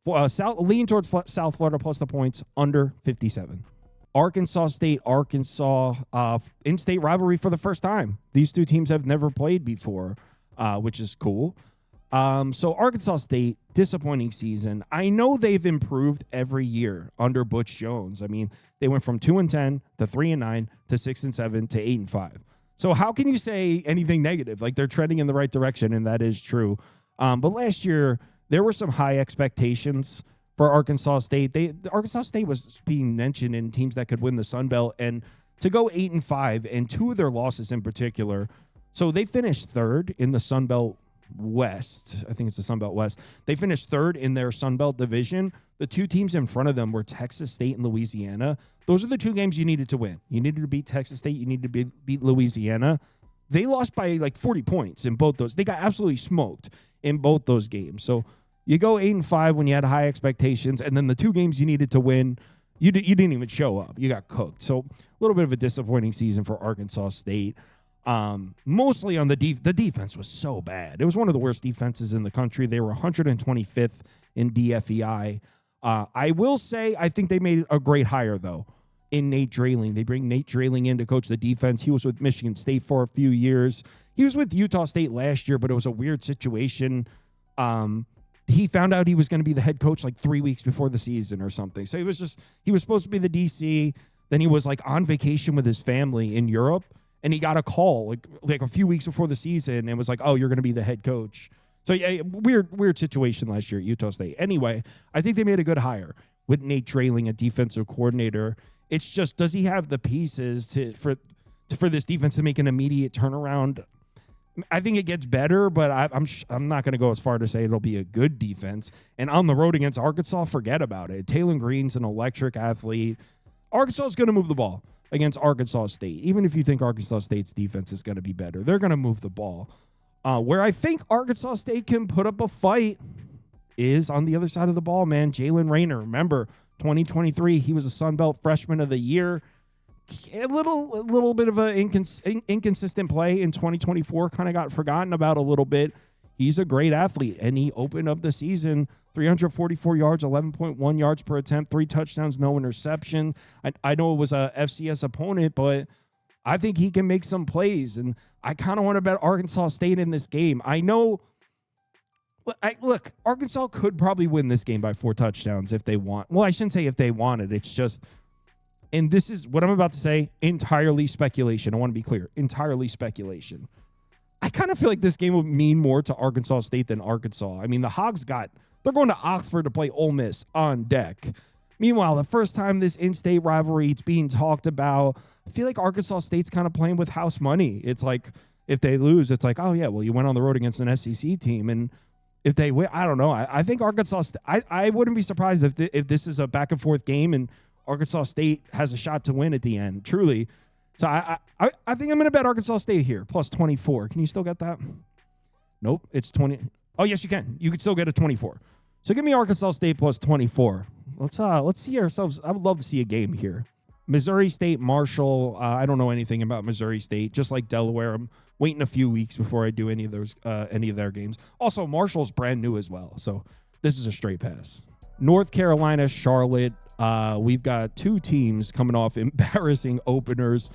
Lean towards South Florida plus the points, under 57. Arkansas State, in-state rivalry for the first time. These two teams have never played before, which is cool. So Arkansas State, disappointing season. I know they've improved every year under Butch Jones. I mean, they went from 2-10 to 3-9 to 6-7 to 8-5. So how can you say anything negative? Like, they're trending in the right direction, and that is true. But last year, there were some high expectations for Arkansas State. Arkansas State was being mentioned in teams that could win the Sun Belt, and to go 8-5, and 2 of their losses in particular. So they finished third in the Sun Belt West. I think it's the Sun Belt West. They finished third in their Sun Belt division. The 2 teams in front of them were Texas State and Louisiana. Those are the 2 games you needed to win. You needed to beat Texas State. You needed to beat Louisiana. They lost by like 40 points in both those. They got absolutely smoked in both those games. So you go 8-5 when you had high expectations, and then the 2 games you needed to win, you didn't even show up. You got cooked. So a little bit of a disappointing season for Arkansas State. Mostly on the defense was so bad. It was one of the worst defenses in the country. They were 125th in DFEI. I will say I think they made a great hire, though, in Nate Drayling. They bring Nate Drayling in to coach the defense. He was with Michigan State for a few years. He was with Utah State last year, but it was a weird situation. He found out he was going to be the head coach like 3 weeks before the season or something. So he was supposed to be the DC. Then he was like on vacation with his family in Europe. And he got a call like a few weeks before the season and was like, oh, you're going to be the head coach. So, yeah, weird situation last year at Utah State. Anyway, I think they made a good hire with Nate Drayling, a defensive coordinator. It's just, does he have the pieces for this defense to make an immediate turnaround? I think it gets better, but I'm not going to go as far to say it'll be a good defense. And on the road against Arkansas, forget about it. Taylor Green's an electric athlete. Arkansas is going to move the ball against Arkansas State. Even if you think Arkansas State's defense is going to be better, they're going to move the ball. Where I think Arkansas State can put up a fight is on the other side of the ball, man. Jalen Rayner, remember, 2023, he was a Sun Belt Freshman of the Year. A little bit of a inconsistent play in 2024, kind of got forgotten about a little bit. He's a great athlete, and he opened up the season 344 yards, 11.1 yards per attempt, 3 touchdowns, no interception. I know it was a FCS opponent, but I think he can make some plays, and I kind of want to bet Arkansas State in this game. I know, look, Arkansas could probably win this game by 4 touchdowns if they want. Well, I shouldn't say if they wanted. It's just, and this is what I'm about to say, entirely speculation. I want to be clear, entirely speculation. I kind of feel like this game would mean more to Arkansas State than Arkansas. I mean, the Hogs they're going to Oxford to play Ole Miss on deck. Meanwhile, the first time this in-state rivalry is being talked about, I feel like Arkansas State's kind of playing with house money. It's like, if they lose, it's like, oh yeah, well, you went on the road against an SEC team, and if they win, I don't know. I think Arkansas I wouldn't be surprised if this is a back and forth game and Arkansas State has a shot to win at the end, truly. So I think I'm going to bet Arkansas State here, plus 24. Can you still get that? Nope, it's 20. Oh, yes, you can. You can still get a 24. So give me Arkansas State plus 24. Let's see ourselves. I would love to see a game here. Missouri State, Marshall. I don't know anything about Missouri State. Just like Delaware, I'm waiting a few weeks before I do any of their games. Also, Marshall's brand new as well, so this is a straight pass. North Carolina, Charlotte. We've got 2 teams coming off embarrassing openers.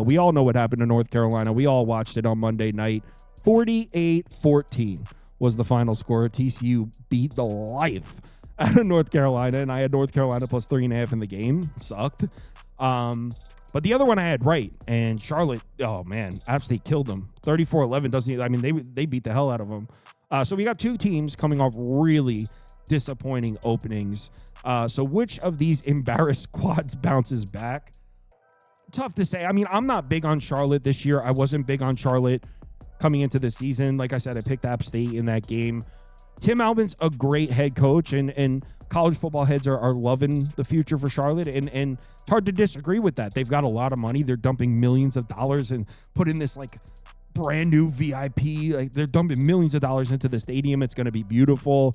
We all know what happened to North Carolina. We all watched it on Monday night. 48-14 was the final score. TCU beat the life out of North Carolina, and I had North Carolina plus 3.5 in the game. Sucked. But the other one I had right, and Charlotte, oh man, App State killed them. 34-11 doesn't, I mean, they beat the hell out of them. So we got 2 teams coming off really disappointing openings. So which of these embarrassed squads bounces back? Tough to say. I mean, I'm not big on Charlotte this year. I wasn't big on Charlotte coming into the season. Like I said, I picked App State in that game. Tim Albin's a great head coach, and college football heads are loving the future for Charlotte, and it's hard to disagree with that. They've got a lot of money. They're dumping millions of dollars and putting this like brand new VIP. Like they're dumping millions of dollars into the stadium. It's going to be beautiful.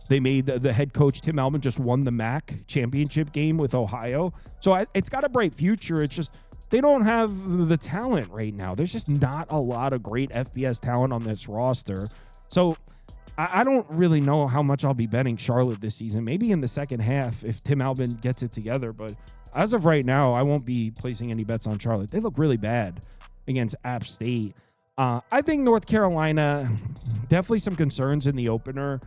They made the head coach, Tim Albin, just won the MAC championship game with Ohio. So it's got a bright future. It's just they don't have the talent right now. There's just not a lot of great FBS talent on this roster. So I don't really know how much I'll be betting Charlotte this season. Maybe in the second half if Tim Albin gets it together. But as of right now, I won't be placing any bets on Charlotte. They look really bad against App State. I think North Carolina, definitely some concerns in the opener.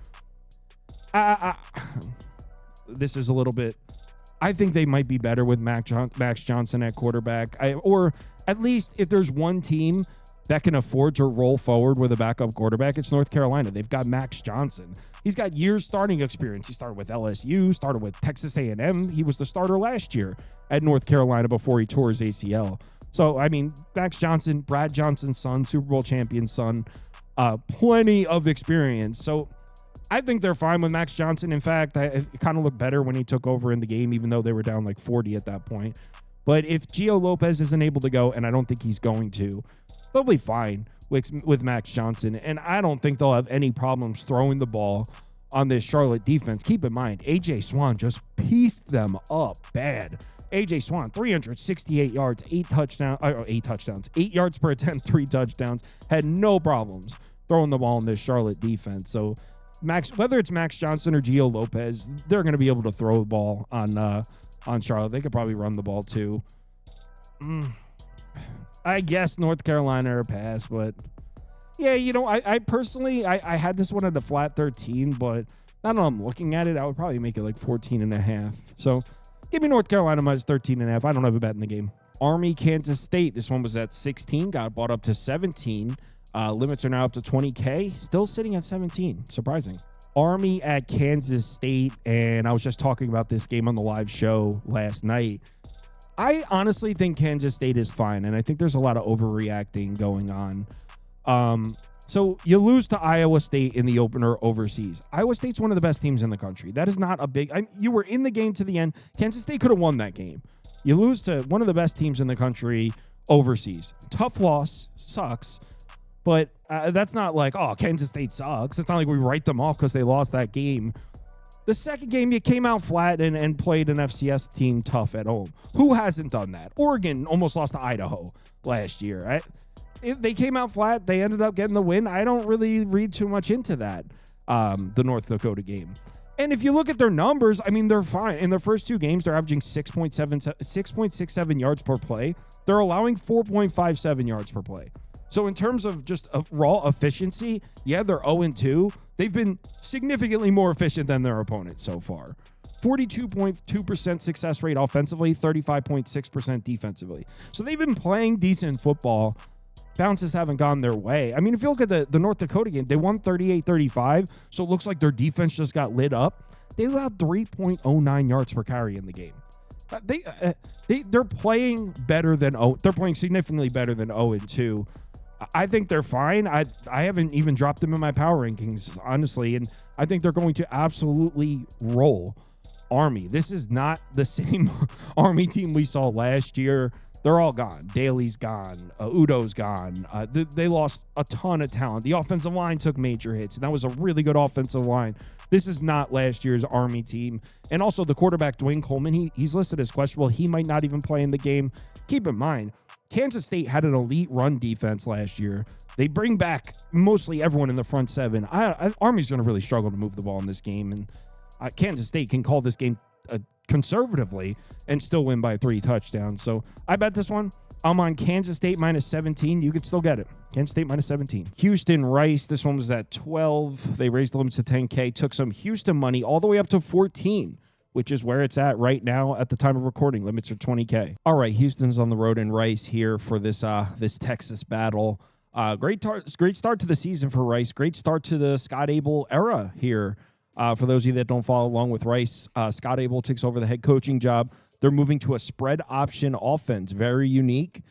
This is a little bit, I think they might be better with Max Johnson at quarterback. Or at least if there's one team that can afford to roll forward with a backup quarterback, it's North Carolina. They've got Max Johnson. He's got years starting experience. He started with LSU, started with Texas A&M. He was the starter last year at North Carolina before he tore his ACL. So, I mean, Max Johnson, Brad Johnson's son, Super Bowl champion son, plenty of experience. So I think they're fine with Max Johnson. In fact, it kind of looked better when he took over in the game, even though they were down like 40 at that point. But if Gio Lopez isn't able to go, and I don't think he's going to, they'll be fine with Max Johnson. And I don't think they'll have any problems throwing the ball on this Charlotte defense. Keep in mind, A.J. Swan just pieced them up bad. A.J. Swan, 368 yards, 8 touchdowns, 8 yards per attempt, 3 touchdowns. Had no problems throwing the ball in this Charlotte defense. So whether it's Max Johnson or Gio Lopez, they're going to be able to throw the ball on Charlotte. They could probably run the ball too. I guess North Carolina or pass, but yeah, you know, I personally, I had this one at a flat 13, but now that I'm looking at it, I would probably make it like 14.5. So give me North Carolina minus 13.5. I don't have a bet in the game. Army, Kansas State. This one was at 16, got bought up to 17. Limits are now up to 20K. Still sitting at 17. Surprising. Army at Kansas State, and I was just talking about this game on the live show last night. I honestly think Kansas State is fine, and I think there's a lot of overreacting going on. So you lose to Iowa State in the opener overseas. Iowa State's one of the best teams in the country. That is not a big... you were in the game to the end. Kansas State could have won that game. You lose to one of the best teams in the country overseas. Tough loss. Sucks. But that's not like, oh, Kansas State sucks. It's not like we write them off because they lost that game. The second game, you came out flat and played an FCS team tough at home. Who hasn't done that? Oregon almost lost to Idaho last year. They came out flat. They ended up getting the win. I don't really read too much into that, the North Dakota game. And if you look at their numbers, I mean, they're fine. In their first two games, they're averaging 6.67 yards per play. They're allowing 4.57 yards per play. So in terms of just raw efficiency, yeah, they're 0-2. They've been significantly more efficient than their opponents so far. 42.2% success rate offensively, 35.6% defensively. So they've been playing decent football. Bounces haven't gone their way. I mean, if you look at the North Dakota game, they won 38-35, so it looks like their defense just got lit up. They allowed 3.09 yards per carry in the game. They're playing better than they're playing significantly better than 0-2. I think they're fine. I haven't even dropped them in my power rankings, honestly, and I think they're going to absolutely roll Army. This is not the same Army team we saw last year. They're all gone. Daly's gone. Udo's gone. They lost a ton of talent. The offensive line took major hits, and that was a really good offensive line. This is not last year's Army team. And also the quarterback, Dwayne Coleman, he's listed as questionable. He might not even play in the game. Keep in mind, Kansas State had an elite run defense last year. They bring back mostly everyone in the front seven. Army's going to really struggle to move the ball in this game, and Kansas State can call this game conservatively and still win by 3 touchdowns. So I bet this one. I'm on Kansas State minus 17. You could still get it. Kansas State minus 17. Houston Rice. This one was at 12. They raised the limits to 10K. Took some Houston money all the way up to 14, which is where it's at right now at the time of recording. Limits are 20K. All right, Houston's on the road in Rice here for this Texas battle. Great start to the season for Rice. Great start to the Scott Abel era here. For those of you that don't follow along with Rice, Scott Abel takes over the head coaching job. They're moving to a spread option offense. Very unique.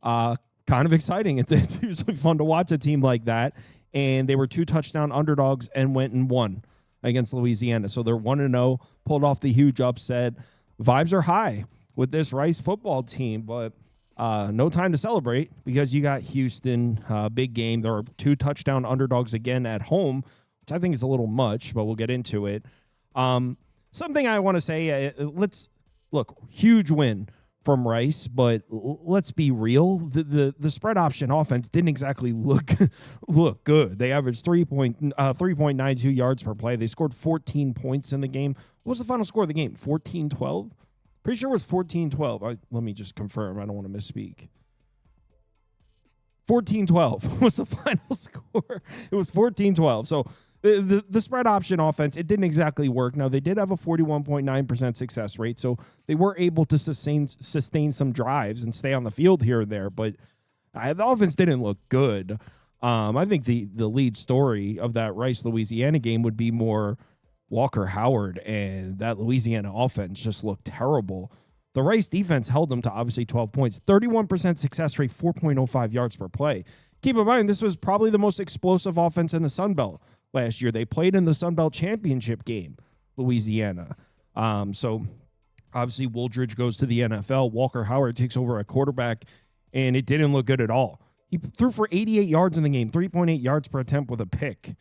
Kind of exciting. It's usually fun to watch a team like that. And they were 2 touchdown underdogs and went and won against Louisiana. So they're 1-0, pulled off the huge upset. Vibes are high with this Rice football team, but no time to celebrate because you got Houston, big game. There are 2 touchdown underdogs again at home, which I think is a little much, but we'll get into it. Something I want to say, huge win from Rice, but let's be real. The spread option offense didn't exactly look good. They averaged 3.92 yards per play. They scored 14 points in the game. What was the final score of the game? 14-12? Pretty sure it was 14-12. Let me just confirm. I don't want to misspeak. 14-12 was the final score. It was 14-12. So the spread option offense, it didn't exactly work. Now, they did have a 41.9% success rate, so they were able to sustain some drives and stay on the field here and there, but the offense didn't look good. I think the lead story of that Rice-Louisiana game would be more Walker Howard, and that Louisiana offense just looked terrible. The Rice defense held them to obviously 12 points, 31% success rate, 4.05 yards per play. Keep in mind, this was probably the most explosive offense in the Sun Belt last year. They played in the Sun Belt championship game, Louisiana. So obviously Wooldridge goes to the NFL. Walker Howard takes over at quarterback, and it didn't look good at all. He threw for 88 yards in the game, 3.8 yards per attempt with a pick.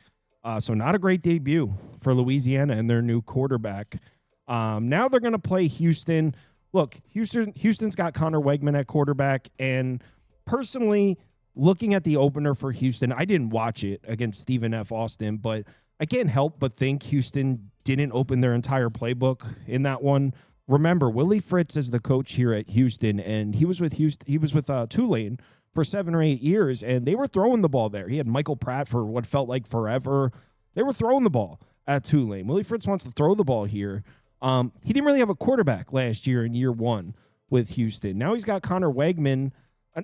So not a great debut for Louisiana and their new quarterback. Now they're going to play Houston. Look, Houston's got Connor Wegman at quarterback, and personally, looking at the opener for Houston, I didn't watch it against Stephen F. Austin, but I can't help but think Houston didn't open their entire playbook in that one. Remember, Willie Fritz is the coach here at Houston, and he was with Tulane for 7 or 8 years, and they were throwing the ball there. He had Michael Pratt for what felt like forever. They were throwing the ball at Tulane. Willie Fritz wants to throw the ball here. He didn't really have a quarterback last year in year 1 with Houston. Now he's got Connor Wegman.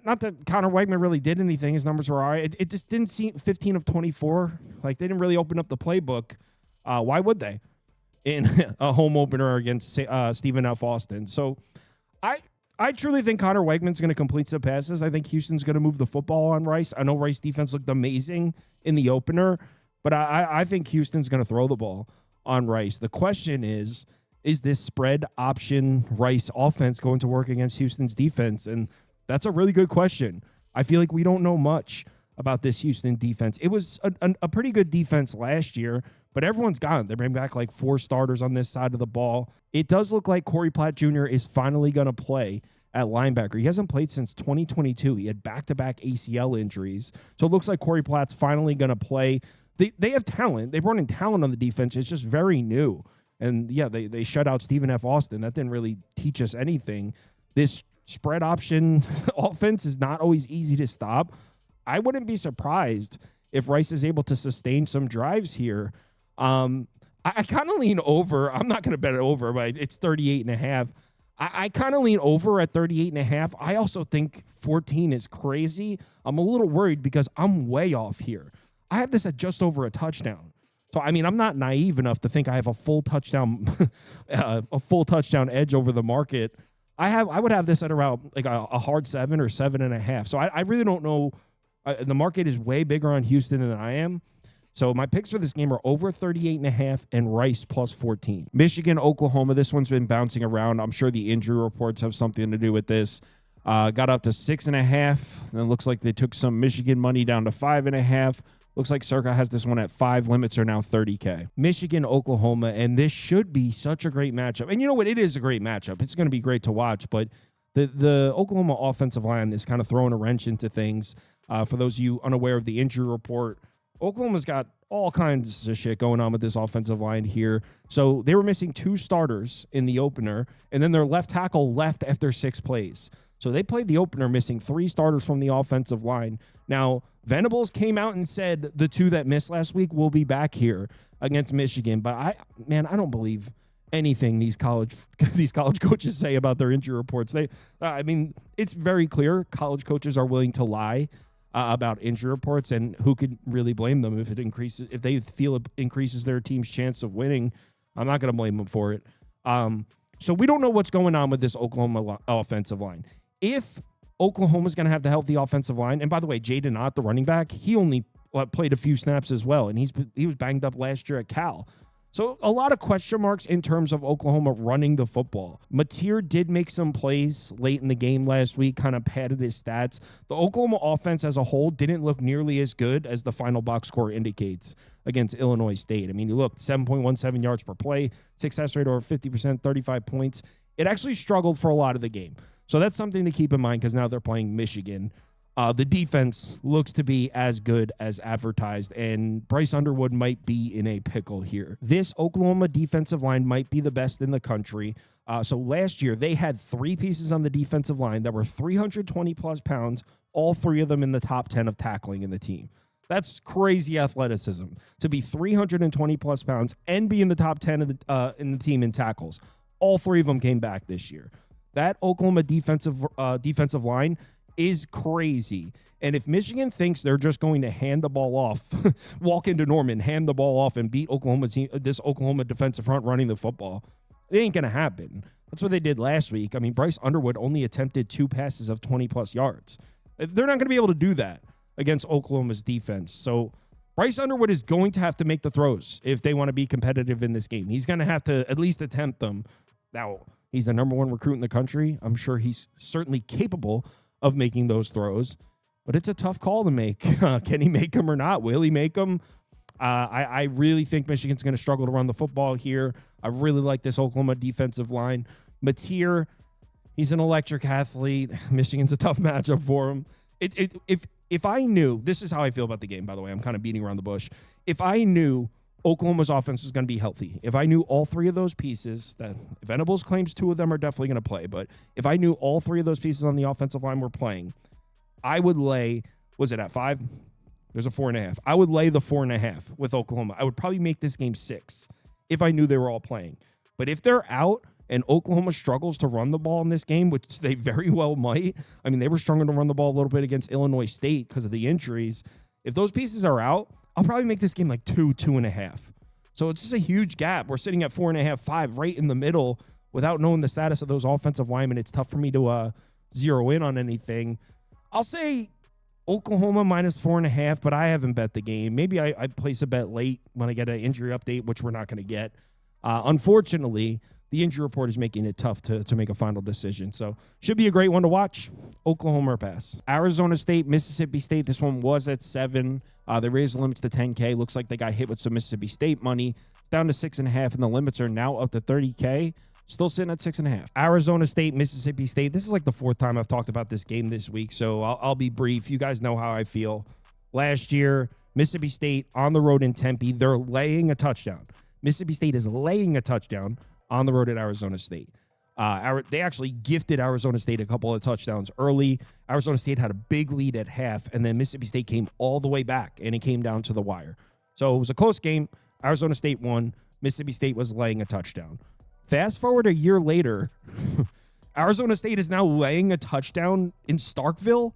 Not that Connor Wegman really did anything. His numbers were all right. It just didn't seem 15 of 24. Like, they didn't really open up the playbook. Why would they in a home opener against Stephen F. Austin? So I truly think Connor Wegman's going to complete some passes. I think Houston's going to move the football on Rice. I know Rice defense looked amazing in the opener, but I think Houston's going to throw the ball on Rice. The question is this spread option Rice offense going to work against Houston's defense? And that's a really good question. I feel like we don't know much about this Houston defense. It was a pretty good defense last year, but everyone's gone. They bring back like 4 starters on this side of the ball. It does look like Corey Platt Jr. is finally going to play at linebacker. He hasn't played since 2022. He had back-to-back ACL injuries. So it looks like Corey Platt's finally going to play. They have talent. They brought in talent on the defense. It's just very new. And, yeah, they shut out Stephen F. Austin. That didn't really teach us anything. This spread option offense is not always easy to stop. I wouldn't be surprised if Rice is able to sustain some drives here. I kind of lean over. I'm not going to bet it over, but it's 38.5. I kind of lean over at 38.5. I also think 14 is crazy. I'm a little worried because I'm way off here. I have this at just over a touchdown. So, I mean, I'm not naive enough to think I have a full touchdown edge over the market. I would have this at around like a hard 7 or 7.5. So I really don't know. The market is way bigger on Houston than I am. So my picks for this game are over 38.5 and Rice plus 14. Michigan, Oklahoma. This one's been bouncing around. I'm sure the injury reports have something to do with this. Got up to 6.5. Then it looks like they took some Michigan money down to 5.5. Looks like Circa has this one at 5. Limits are now $30K. Michigan, Oklahoma, and this should be such a great matchup. And you know what? It is a great matchup. It's going to be great to watch, but the Oklahoma offensive line is kind of throwing a wrench into things. For those of you unaware of the injury report, Oklahoma's got all kinds of shit going on with this offensive line here. So they were missing 2 starters in the opener, and then their left tackle left after 6 plays. So they played the opener missing 3 starters from the offensive line. Now, Venables came out and said the 2 that missed last week will be back here against Michigan. But I don't believe anything these college coaches say about their injury reports. It's very clear college coaches are willing to lie about injury reports, and who could really blame them if they feel it increases their team's chance of winning. I'm not going to blame them for it. So we don't know what's going on with this Oklahoma offensive line. If Oklahoma's going to have the healthy offensive line, and by the way, Jaden Ott, the running back, he only played a few snaps as well, and he was banged up last year at Cal. So a lot of question marks in terms of Oklahoma running the football. Mateer did make some plays late in the game last week, kind of padded his stats. The Oklahoma offense as a whole didn't look nearly as good as the final box score indicates against Illinois State. I mean, you look, 7.17 yards per play, success rate over 50%, 35 points. It actually struggled for a lot of the game. So that's something to keep in mind because now they're playing Michigan. The defense looks to be as good as advertised, and Bryce Underwood might be in a pickle here. This Oklahoma defensive line might be the best in the country. So last year, they had 3 pieces on the defensive line that were 320-plus pounds, all 3 of them in the top 10 of tackling in the team. That's crazy athleticism, to be 320-plus pounds and be in the top 10 of in the team in tackles. All 3 of them came back this year. That Oklahoma defensive line is crazy. And if Michigan thinks they're just going to hand the ball off, walk into Norman, hand the ball off, and beat this Oklahoma defensive front running the football, it ain't going to happen. That's what they did last week. I mean, Bryce Underwood only attempted 2 passes of 20-plus yards. They're not going to be able to do that against Oklahoma's defense. So Bryce Underwood is going to have to make the throws if they want to be competitive in this game. He's going to have to at least attempt them. Now, he's the number 1 recruit in the country. I'm sure he's certainly capable of making those throws, but it's a tough call to make. Can he make them or not? Will he make them? I really think Michigan's going to struggle to run the football here. I really like this Oklahoma defensive line. Mateer, he's an electric athlete. Michigan's a tough matchup for him. If I knew, this is how I feel about the game, by the way, I'm kind of beating around the bush. If I knew Oklahoma's offense was going to be healthy, if I knew all 3 of those pieces, that Venables claims 2 of them are definitely going to play, but if I knew all 3 of those pieces on the offensive line were playing, I would lay, was it at 5? There's a 4.5. I would lay the 4.5 with Oklahoma. I would probably make this game 6 if I knew they were all playing. But if they're out and Oklahoma struggles to run the ball in this game, which they very well might, I mean, they were struggling to run the ball a little bit against Illinois State because of the injuries. If those pieces are out, I'll probably make this game like 2.5. So it's just a huge gap. We're sitting at 4.5, 5, right in the middle without knowing the status of those offensive linemen. It's tough for me to zero in on anything. I'll say Oklahoma minus 4.5, but I haven't bet the game. Maybe I place a bet late when I get an injury update, which we're not going to get. Unfortunately, the injury report is making it tough to make a final decision. So should be a great one to watch. Oklahoma or pass. Arizona State, Mississippi State. This one was at 7. They raised the limits to 10K. Looks like they got hit with some Mississippi State money. It's down to 6.5, and the limits are now up to 30K. Still sitting at 6.5. Arizona State, Mississippi State. This is like the fourth time I've talked about this game this week, so I'll be brief. You guys know how I feel. Last year, Mississippi State on the road in Tempe, they're laying a touchdown. Mississippi State is laying a touchdown on the road at Arizona State. They actually gifted Arizona State a couple of touchdowns early. Arizona State had a big lead at half, and then Mississippi State came all the way back, and it came down to the wire. So it was a close game. Arizona State won. Mississippi State was laying a touchdown. Fast forward a year later, Arizona State is now laying a touchdown in Starkville.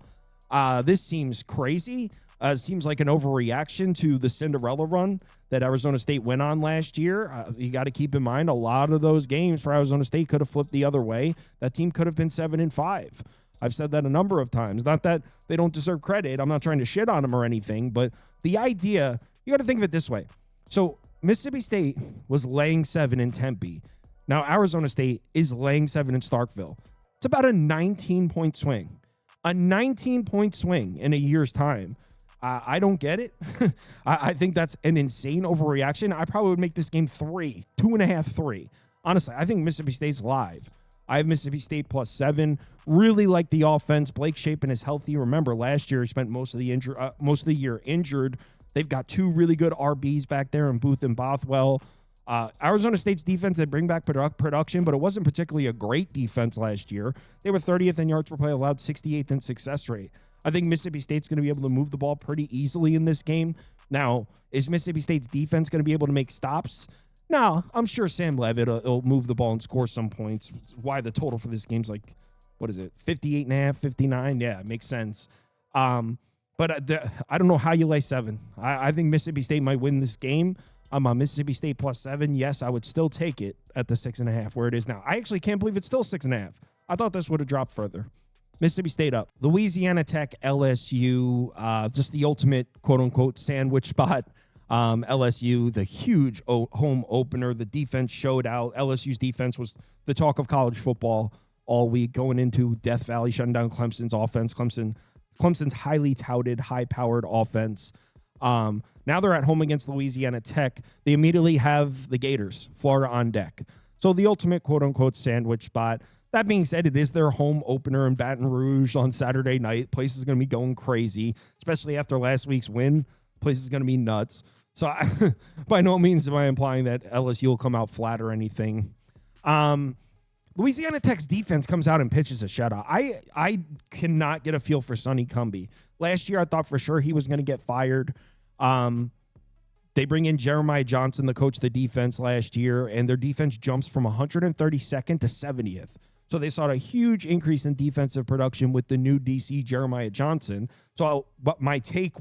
This seems crazy. Seems like an overreaction to the Cinderella run that Arizona State went on last year. You got to keep in mind a lot of those games for Arizona State could have flipped the other way. That team could have been 7-5. I've said that a number of times. Not that they don't deserve credit. I'm not trying to shit on them or anything, but the idea, you got to think of it this way. So Mississippi State was laying 7 in Tempe. Now Arizona State is laying 7 in Starkville. It's about a 19-point swing. A 19-point swing in a year's time. I don't get it. I think that's an insane overreaction. I probably would make this game 3, 2.5, 3. Honestly, I think Mississippi State's live. I have Mississippi State +7. Really like the offense. Blake Shapen is healthy. Remember, last year he spent most of the year injured. They've got 2 really good RBs back there in Booth and Bothwell. Arizona State's defense, they bring back production, but it wasn't particularly a great defense last year. They were 30th in yards per play allowed, 68th in success rate. I think Mississippi State's going to be able to move the ball pretty easily in this game. Now, is Mississippi State's defense going to be able to make stops? No, I'm sure Sam Levitt will move the ball and score some points. Why the total for this game's like, what is it, 58.5, 59? Yeah, it makes sense. But I don't know how you lay 7. I think Mississippi State might win this game. I'm on Mississippi State +7. Yes, I would still take it at the 6.5 where it is now. I actually can't believe it's still 6.5. I thought this would have dropped further. Mississippi State up. Louisiana Tech, LSU, just the ultimate quote-unquote sandwich spot. LSU, the huge home opener. The defense showed out. LSU's defense was the talk of college football all week going into Death Valley, shutting down Clemson's offense. Clemson's highly touted, high-powered offense. Now they're at home against Louisiana Tech. They immediately have the Gators, Florida on deck. So the ultimate quote-unquote sandwich spot. That being said, it is their home opener in Baton Rouge on Saturday night. Place is going to be going crazy, especially after last week's win. Place is going to be nuts. So by no means am I implying that LSU will come out flat or anything. Louisiana Tech's defense comes out and pitches a shutout. I cannot get a feel for Sonny Cumbie. Last year, I thought for sure he was going to get fired. They bring in Jeremiah Johnson, the coach of the defense last year, and their defense jumps from 132nd to 70th. So they saw a huge increase in defensive production with the new DC, Jeremiah Johnson. But my take,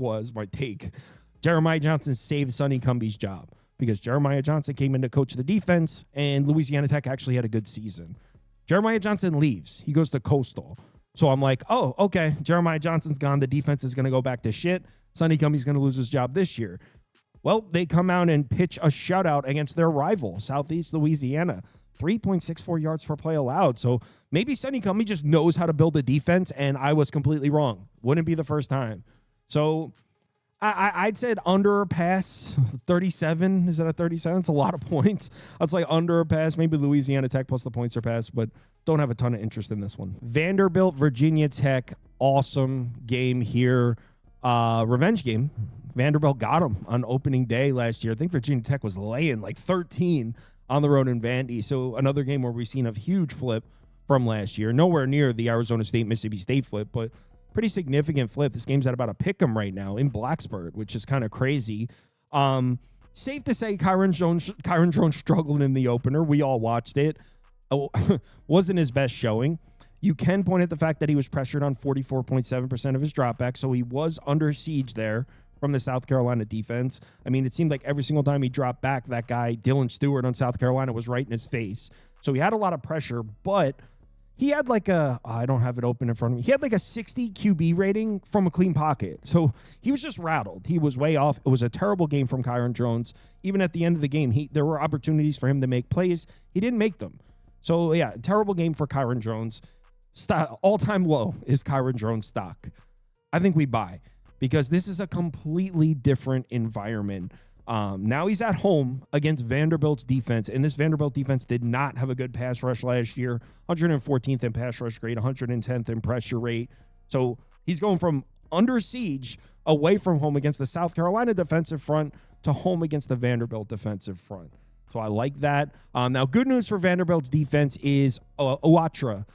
Jeremiah Johnson saved Sonny Cumbie's job because Jeremiah Johnson came in to coach the defense, and Louisiana Tech actually had a good season. Jeremiah Johnson leaves. He goes to Coastal. So I'm like, oh, okay, Jeremiah Johnson's gone. The defense is going to go back to shit. Sonny Cumbie's going to lose his job this year. Well, they come out and pitch a shutout against their rival, Southeast Louisiana. 3.64 yards per play allowed. So maybe Sonny Cumbie just knows how to build a defense, and I was completely wrong. Wouldn't be the first time. So I'd said under a pass, 37. Is that a 37? It's a lot of points. I'd say under a pass, maybe Louisiana Tech plus the points are pass, but don't have a ton of interest in this one. Vanderbilt, Virginia Tech, awesome game here. Revenge game. Vanderbilt got them on opening day last year. I think Virginia Tech was laying like 13 on the road in Vandy. So another game where we've seen a huge flip from last year. Nowhere near the Arizona State, Mississippi State flip, but pretty significant flip. This game's at about a pick'em right now in Blacksburg, which is kind of crazy. Safe to say Kyron Jones struggled in the opener. We all watched it. Wasn't his best showing. You can point at the fact that he was pressured on 44.7% of his dropbacks, so he was under siege there from the South Carolina defense. I mean, it seemed like every single time he dropped back, that guy, Dylan Stewart on South Carolina, was right in his face. So he had a lot of pressure, but he had like I don't have it open in front of me. He had like a 60 QB rating from a clean pocket. So he was just rattled. He was way off. It was a terrible game from Kyron Jones. Even at the end of the game, there were opportunities for him to make plays. He didn't make them. So yeah, terrible game for Kyron Jones. All-time low is Kyron Jones stock. I think we buy because this is a completely different environment. Now he's at home against Vanderbilt's defense, and this Vanderbilt defense did not have a good pass rush last year. 114th in pass rush grade, 110th in pressure rate. So he's going from under siege away from home against the South Carolina defensive front to home against the Vanderbilt defensive front. So I like that. Now, good news for Vanderbilt's defense is Owatra.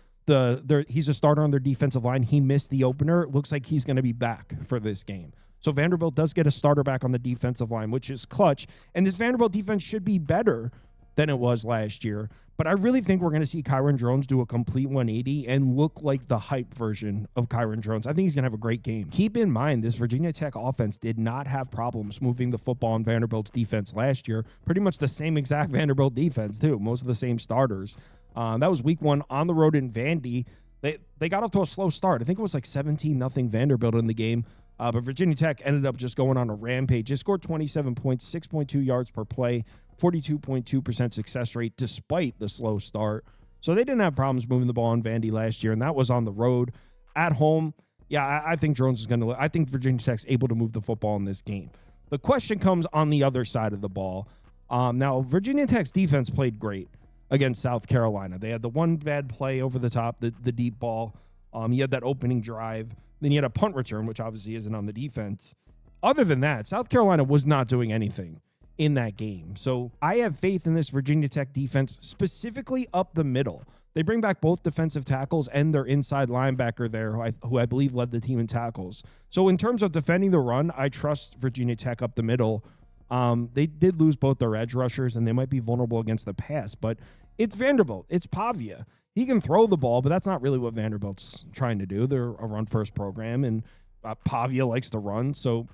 He's a starter on their defensive line. He missed the opener. It looks like he's going to be back for this game. So Vanderbilt does get a starter back on the defensive line, which is clutch. And this Vanderbilt defense should be better than it was last year. But I really think we're going to see Kyron Drones do a complete 180 and look like the hype version of Kyron Drones. I think he's going to have a great game. Keep in mind, this Virginia Tech offense did not have problems moving the football in Vanderbilt's defense last year. Pretty much the same exact Vanderbilt defense, too. Most of the same starters. That was week 1 on the road in Vandy. They got off to a slow start. I think it was like 17-0 Vanderbilt in the game. But Virginia Tech ended up just going on a rampage. They scored 27 points, 6.2 yards per play, 42.2% success rate despite the slow start. So they didn't have problems moving the ball in Vandy last year, and that was on the road. At home, yeah, I think Drones is going to – I think Virginia Tech's able to move the football in this game. The question comes on the other side of the ball. Now, Virginia Tech's defense played great against South Carolina. They had the one bad play over the top, the deep ball. You had that opening drive. Then you had a punt return, which obviously isn't on the defense. Other than that, South Carolina was not doing anything in that game. So I have faith in this Virginia Tech defense, specifically up the middle. They bring back both defensive tackles and their inside linebacker there, who I believe led the team in tackles. So in terms of defending the run, I trust Virginia Tech up the middle. They did lose both their edge rushers, and they might be vulnerable against the pass. But it's Vanderbilt. It's Pavia. He can throw the ball, but that's not really what Vanderbilt's trying to do. They're a run-first program, and Pavia likes to run. So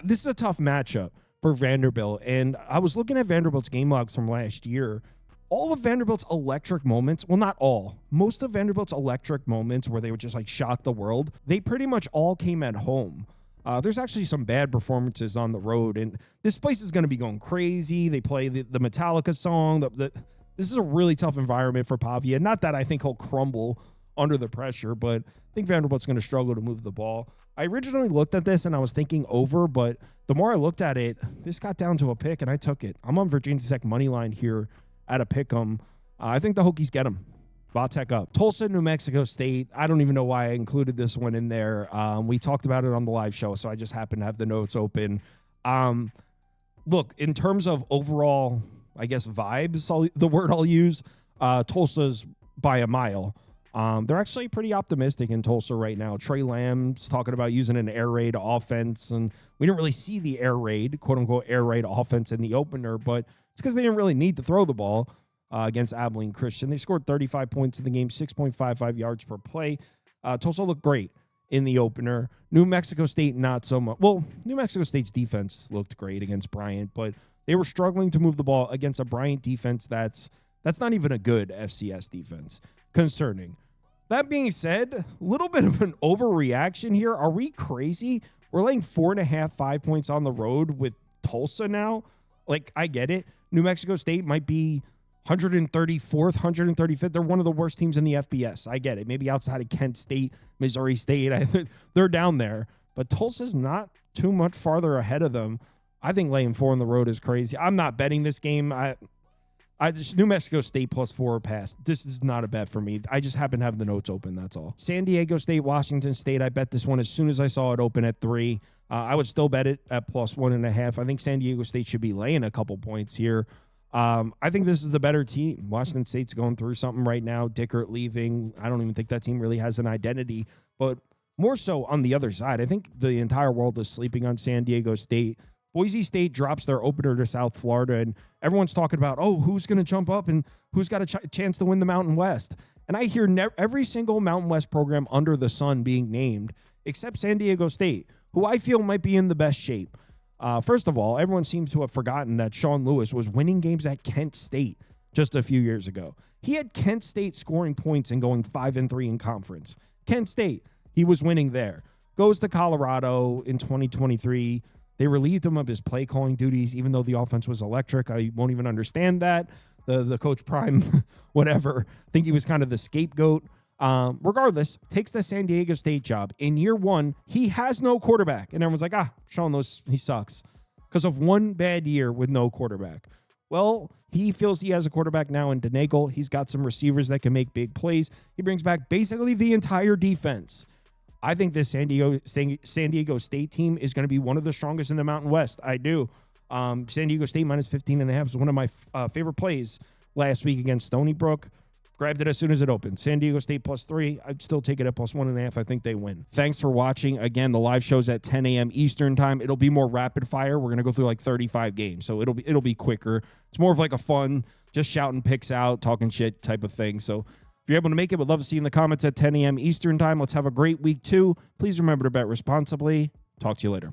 this is a tough matchup for Vanderbilt. And I was looking at Vanderbilt's game logs from last year. All of Vanderbilt's electric moments, well, not all, most of Vanderbilt's electric moments where they would just like shock the world, they pretty much all came at home. There's actually some bad performances on the road, and this place is going to be going crazy. They play the Metallica song, this is a really tough environment for Pavia. Not that I think he'll crumble under the pressure, but I think Vanderbilt's going to struggle to move the ball. I originally looked at this and I was thinking over, but the more I looked at it, this got down to a pick and I took it. I'm on Virginia Tech money line here at a pick 'em. I think the Hokies get them. Tech up. Tulsa, New Mexico State. I don't even know why I included this one in there. We talked about it on the live show, so I just happened to have the notes open. Look, in terms of overall, I guess, vibes, the word I'll use, Tulsa's by a mile. They're actually pretty optimistic in Tulsa right now. Trey Lamb's talking about using an air raid offense, and we didn't really see the air raid, quote-unquote air raid offense in the opener, but it's because they didn't really need to throw the ball against Abilene Christian. They scored 35 points in the game, 6.55 yards per play. Tulsa looked great in the opener. New Mexico State, not so much. Well, New Mexico State's defense looked great against Bryant, but they were struggling to move the ball against a Bryant defense that's not even a good FCS defense. Concerning. That being said, a little bit of an overreaction here. Are we crazy? We're laying 4.5, 5 points on the road with Tulsa now. Like, I get it. New Mexico State might be 134th, 135th. They're one of the worst teams in the FBS. I get it. Maybe outside of Kent State, Missouri State, they're down there. But Tulsa's not too much farther ahead of them. I think laying 4 on the road is crazy. I'm not betting this game. New Mexico State +4 pass. This is not a bet for me. I just happen to have the notes open, that's all. San Diego State, Washington State. I bet this one as soon as I saw it open at 3. I would still bet it at +1.5. I think San Diego State should be laying a couple points here. I think this is the better team. Washington State's going through something right now. Dickert leaving. I don't even think that team really has an identity. But more so on the other side, I think the entire world is sleeping on San Diego State. Boise State drops their opener to South Florida, and everyone's talking about, who's going to jump up and who's got a chance to win the Mountain West. And I hear every single Mountain West program under the sun being named, except San Diego State, who I feel might be in the best shape. First of all, everyone seems to have forgotten that Sean Lewis was winning games at Kent State just a few years ago. He had Kent State scoring points and going 5-3 in conference. Kent State, he was winning there. Goes to Colorado in 2023. They relieved him of his play calling duties, even though the offense was electric. I won't even understand that. The Coach Prime, whatever. I think he was kind of the scapegoat. Regardless, takes the San Diego State job. In year one, he has no quarterback. And everyone's like, Sean, he sucks because of one bad year with no quarterback. Well, he feels he has a quarterback now in Denagel. He's got some receivers that can make big plays. He brings back basically the entire defense. I think this San Diego State team is going to be one of the strongest in the Mountain West. I do. San Diego State minus 15.5 was one of my favorite plays last week against Stony Brook. Grabbed it as soon as it opened. San Diego State +3. I'd still take it at +1.5. I think they win. Thanks for watching. Again, the live show's at 10 a.m. Eastern time. It'll be more rapid fire. We're gonna go through like 35 games, so it'll be quicker. It's more of like a fun, just shouting picks out, talking shit type of thing. So if you're able to make it, would love to see you in the comments at 10 a.m. Eastern time. Let's have a great week too. Please remember to bet responsibly. Talk to you later.